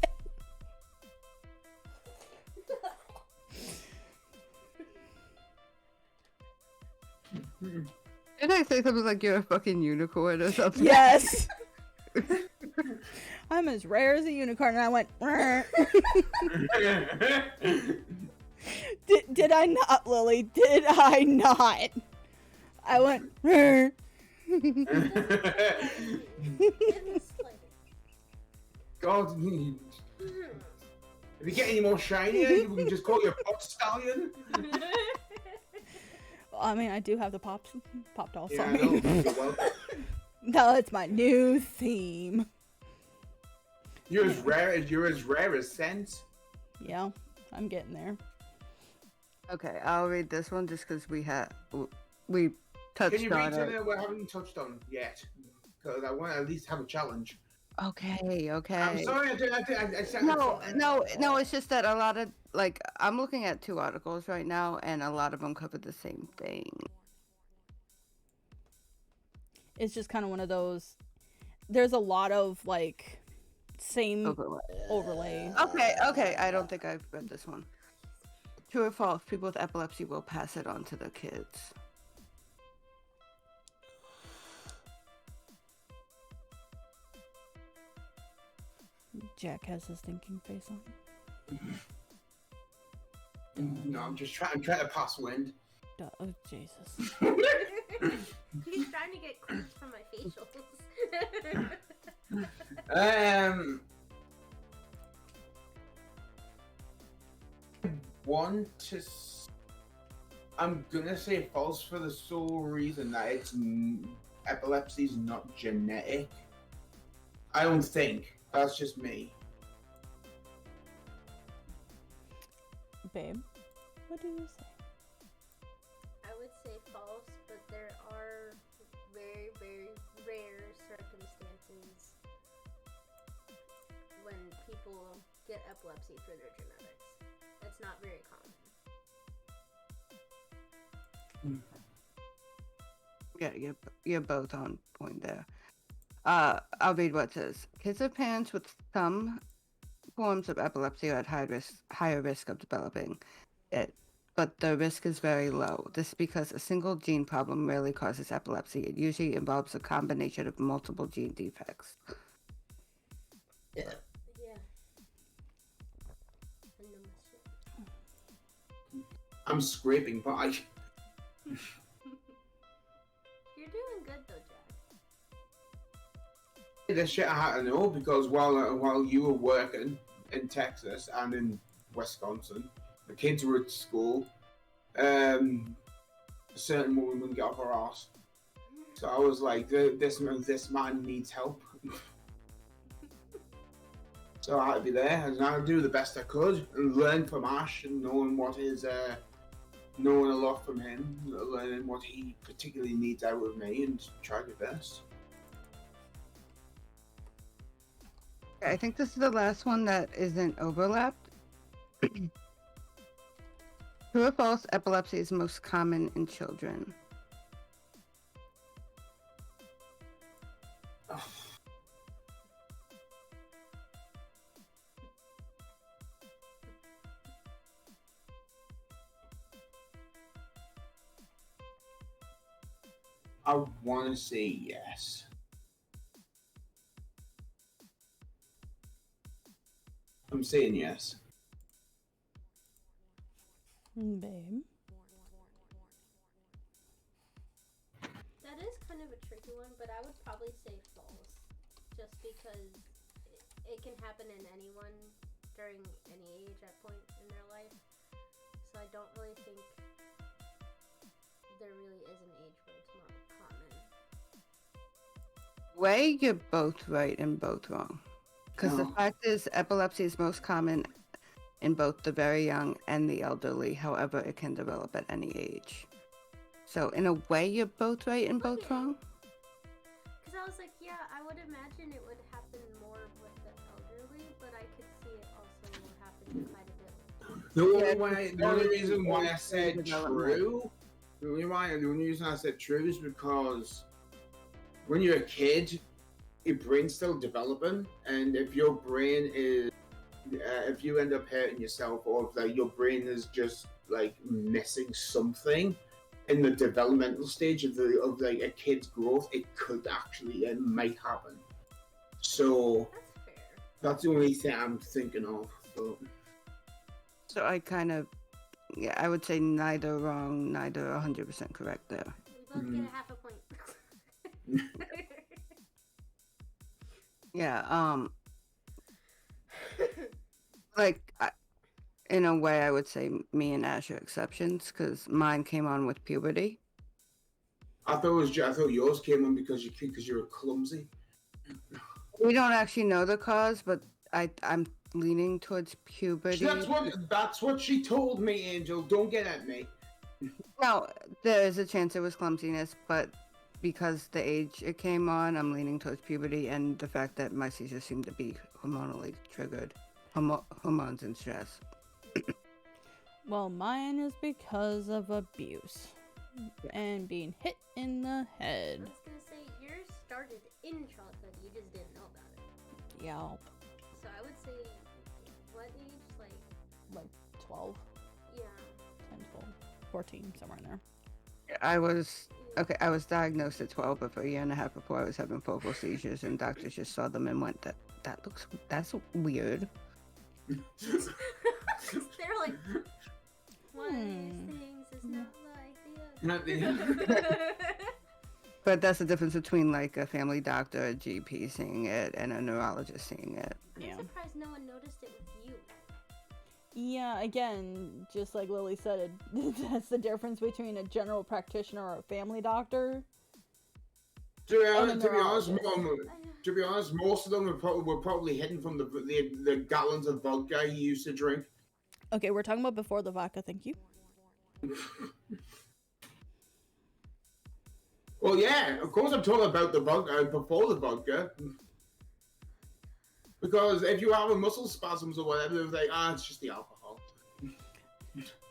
Did I say something like you're a fucking unicorn or something? Yes. I'm as rare as a unicorn, and I went. Did I not, Lily? Did I not? I went. God, if you get any more shinier, you can just call you a pop stallion. I mean, I do have the pop doll Yeah, song. I know. You're welcome. No, it's my new theme. You're as rare as sense. Yeah, I'm getting there. Okay, I'll read this one just because we touched Can you read on something it. that we haven't touched on yet? Because I want to at least have a challenge. Okay. I'm sorry, I said No, it's just that a lot of, like, I'm looking at 2 articles right now, and a lot of them cover the same thing. It's just kind of one of those. There's a lot of like same overlay. Okay, I don't think I've read this one. True or false, people with epilepsy will pass it on to their kids. Jack has his thinking face on. No, I'm trying to pass wind. Oh, Jesus. He's trying to get clips from my facials. I'm gonna say false for the sole reason that epilepsy is not genetic. I don't think. That's just me. Babe, what do you say? I would say false, but there are very, very rare circumstances when people get epilepsy through their genetics. It's not very common. Yeah, you're both on point there. I'll read what it says. Kids of parents with some forms of epilepsy are at higher risk of developing it, but the risk is very low. This is because a single gene problem rarely causes epilepsy. It usually involves a combination of multiple gene defects. Yeah. I'm scraping by. You're doing good though, Jack. This shit I had to know because while you were working in Texas and in Wisconsin, the kids were at school. A certain woman wouldn't get off her ass, so I was like, "This man needs help." So I had to be there, and I would do the best I could, and learn from Ash, and knowing a lot from him, learning what he particularly needs out of me, and try my best. I think this is the last one that isn't overlapped. True or false, epilepsy is most common in children. I want to say yes. I'm saying yes. Babe. That is kind of a tricky one, but I would probably say false. Just because it can happen in anyone during any age at point in their life. So I don't really think there really is an age where it's more common. Way, you're both right and both wrong. Because the No. fact is, epilepsy is most common in both the very young and the elderly. However, it can develop at any age. So, in a way, you're both right and both Okay. wrong. Because I was like, yeah, I would imagine it would happen more with the elderly, but I could see it also happening quite a bit with The only reason why I said Development. true, the only reason I said true is because when you're a kid, your brain's still developing, and if your brain is, if you end up hurting yourself, or if like your brain is just like missing something in the developmental stage of like a kid's growth, it might happen. So That's fair. that's the only thing I'm thinking of. So. So, I kind of, yeah, I would say neither wrong, neither 100% correct there. We both get a half a point. Yeah, like, in a way, I would say me and Ash are exceptions, because mine came on with puberty. I thought yours came on because you're clumsy. We don't actually know the cause, but I'm leaning towards puberty. That's what she told me, Angel. Don't get at me. No, there is a chance it was clumsiness, but because the age it came on, I'm leaning towards puberty and the fact that my seizures seem to be hormonally triggered. Hormones and stress. Well, mine is because of abuse and being hit in the I head. was gonna say yours started in childhood, you just didn't know about it. Yelp. So I would say, what age? Like 12, Yeah. 10, 12, 14, somewhere in there. I was diagnosed at 12, but for a year and a half before I was having focal seizures, and doctors just saw them and went, that's weird. They're like, one of these things is not the idea. Not the- But that's the difference between like a family doctor, a GP seeing it, and a neurologist seeing it. Yeah. I'm surprised no one noticed it with you. Yeah, again, just like Lily said, that's the difference between a general practitioner or a family doctor. To And be a honest, neurologist. most of them were probably hidden from the gallons of vodka he used to drink. Okay, we're talking about before the vodka, thank you. Well, yeah, of course I'm talking about the vodka before the vodka. Because if you have a muscle spasms or whatever, it's like, it's just the alcohol.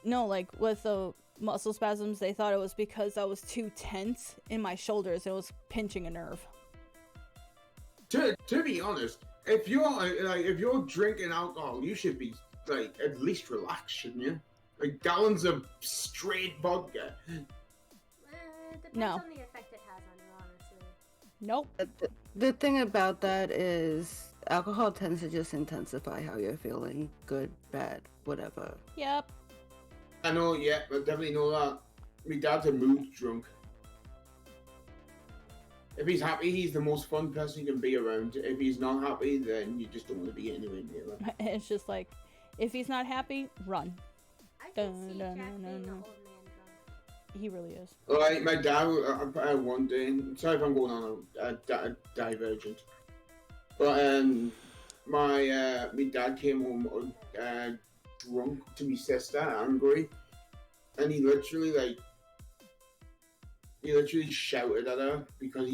No, like with the muscle spasms, they thought it was because I was too tense in my shoulders. It was pinching a nerve. To be honest, if you're drinking alcohol, you should be like at least relaxed, shouldn't you? Like gallons of straight vodka. It depends No. on the effect it has on you, honestly. Nope. The thing about that is alcohol tends to just intensify how you're feeling, good, bad, whatever. Yep. I know, yeah, I definitely know that. My dad's a mood drunk. If he's happy, he's the most fun person you can be around. If he's not happy, then you just don't want to be anywhere near him. It's just like, if he's not happy, run. I can see Dun, Jack dun, being dun, an dun. old man drunk. He really is. Like my dad, one day. Sorry if I'm going on a divergent, but my dad came home drunk to my sister, angry, and he literally shouted at her because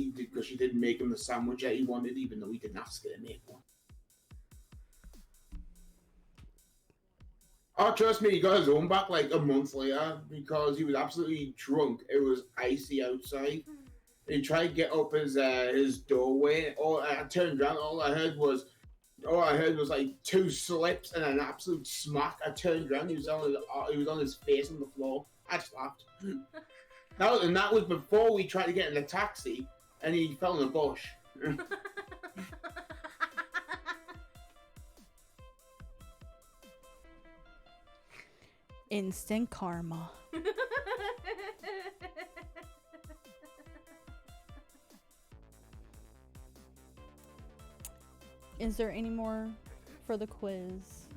she didn't make him the sandwich that he wanted, even though he didn't ask her to make one. Oh, trust me, he got his own back like a month later because he was absolutely drunk. It was icy outside. He tried to get up his doorway. I turned around. All I heard was like two slips and an absolute smack. I turned around. He was on his face on the floor. I just laughed. That was before we tried to get in the taxi, and he fell in a bush. Instant karma. Is there any more for the quiz?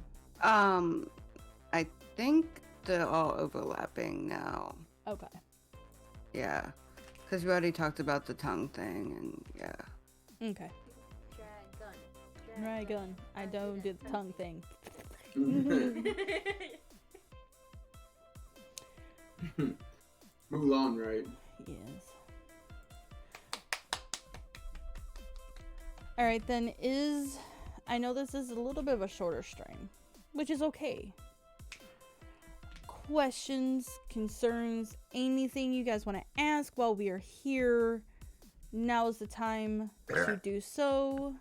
I think they're all overlapping now. Okay. Yeah, because we already talked about the tongue thing, and yeah. Okay. Dragon. Dragon. I don't do the tongue thing. Mulan, right? Yes. Alright, then I know this is a little bit of a shorter stream, which is okay. Questions, concerns, anything you guys want to ask while we are here, now is the time to do so.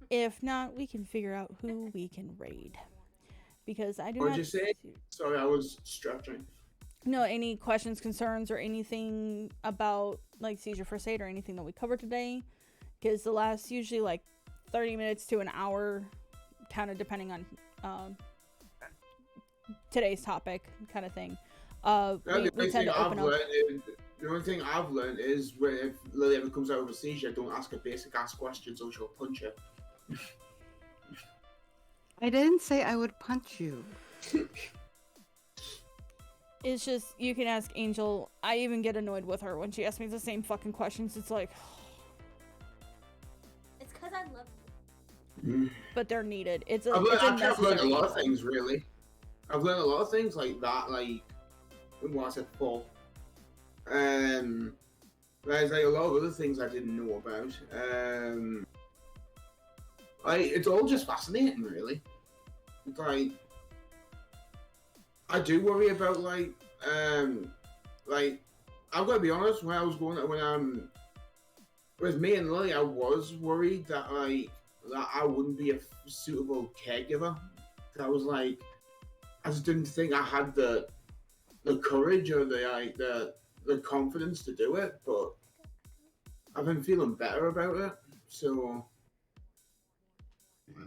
If not, we can figure out who we can raid. Because I do What'd not... you say? Sorry, I was stretching. No, any questions, concerns, or anything about like Seizure First Aid or anything that we covered today? Because the last usually like 30 minutes to an hour, kind of depending on today's topic, kind of thing. We tend to open up. The only thing I've learned is if Lily ever comes out with a seizure, don't ask her basic ass questions or she'll punch you. I didn't say I would punch you. It's just, you can ask Angel. I even get annoyed with her when she asks me the same fucking questions. It's like... It's because I love you. But they're needed. I've learned a lot of things, really. I've learned a lot of things like that, like... What I said before. There's like a lot of other things I didn't know about. It's all just fascinating, really. It's like... I do worry about I'm gonna be honest. With me and Lily, I was worried that that I wouldn't be a suitable caregiver. I was like, I just didn't think I had the courage or the confidence to do it. But I've been feeling better about it. So,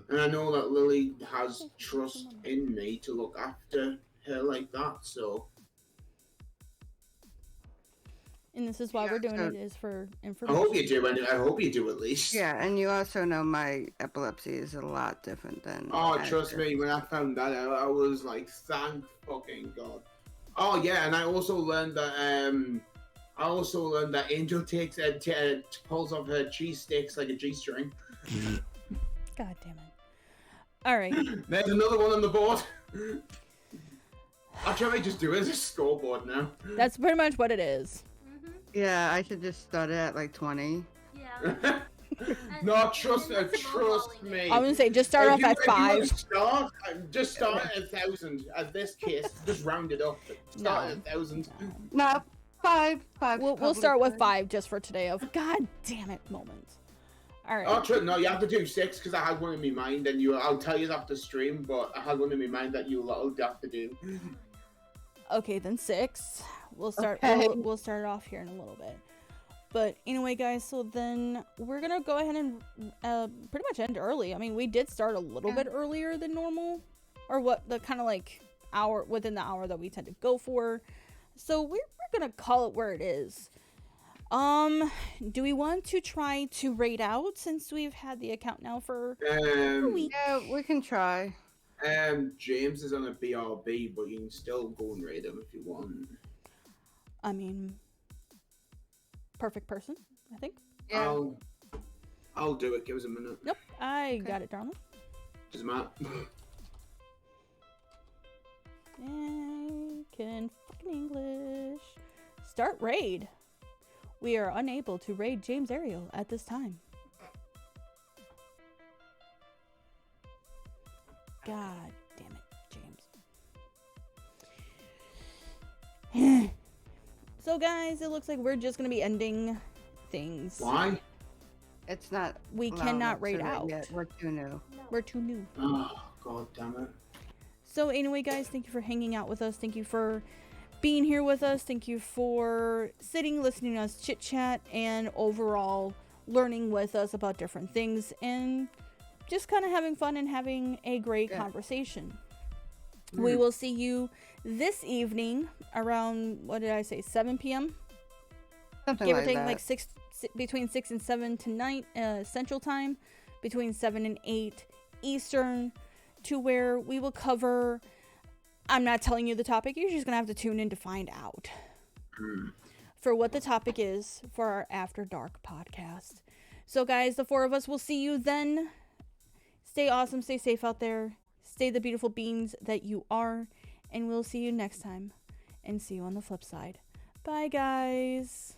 and I know that Lily has trust in me to look after her like that, so. And this is why we're doing it, is for I information. hope you do, and I hope you do at least. Yeah, and you also know my epilepsy is a lot different than... Oh, trust me, when I found that out, I was like, thank fucking God. Oh yeah, and I also learned that Angel takes pulls off her cheese sticks like a G-string. God damn it. Alright. There's another one on the board. Actually, I might just do it as a scoreboard now. That's pretty much what it is. Mm-hmm. Yeah, I should just start it at like 20. Yeah. No, trust me. I was gonna say, just start off at 5. Just start at 1,000. At this case, just round it up. Start at 1,000. No, 5. We'll start with 5 just for today. Of God damn it moments. All right. Oh, true. No, you have to do 6 because I had one in my mind, and I'll tell you after stream. But I had one in my mind that you'll have to do. Okay, then 6. We'll start. Okay. We'll start it off here in a little bit. But anyway, guys, so then we're gonna go ahead and pretty much end early. I mean, we did start a little bit earlier than normal, or what the kind of like hour within the hour that we tend to go for. So we're gonna call it where it is. Do we want to try to raid out since we've had the account now for a week? Yeah, we can try. James is on a BRB, but you can still go and raid him if you want. I mean, perfect person, I think. Yeah. I'll do it. Give us a minute. Nope, I got it, darling. Just Matt. I can fucking English. Start raid. We are unable to raid James Ariel at this time. God damn it, James. So guys, it looks like we're just gonna be ending things. Why? It's not. We allowed cannot to raid out. Yet. We're too new. No. We're too new. Oh, God damn it. So anyway, guys, thank you for hanging out with us. Thank you for being here with us. Thank you for sitting, listening to us chit chat, and overall learning with us about different things and just kind of having fun and having a great conversation. We will see you this evening around, what did I say, 7 p.m.? Something Give or like take, that. like between 6 and 7 tonight, Central Time, between 7 and 8 Eastern, to where we will cover, I'm not telling you the topic, you're just going to have to tune in to find out for what the topic is for our After Dark podcast. So guys, the four of us will see you then. Stay awesome, stay safe out there, stay the beautiful beings that you are, and we'll see you next time, and see you on the flip side. Bye guys.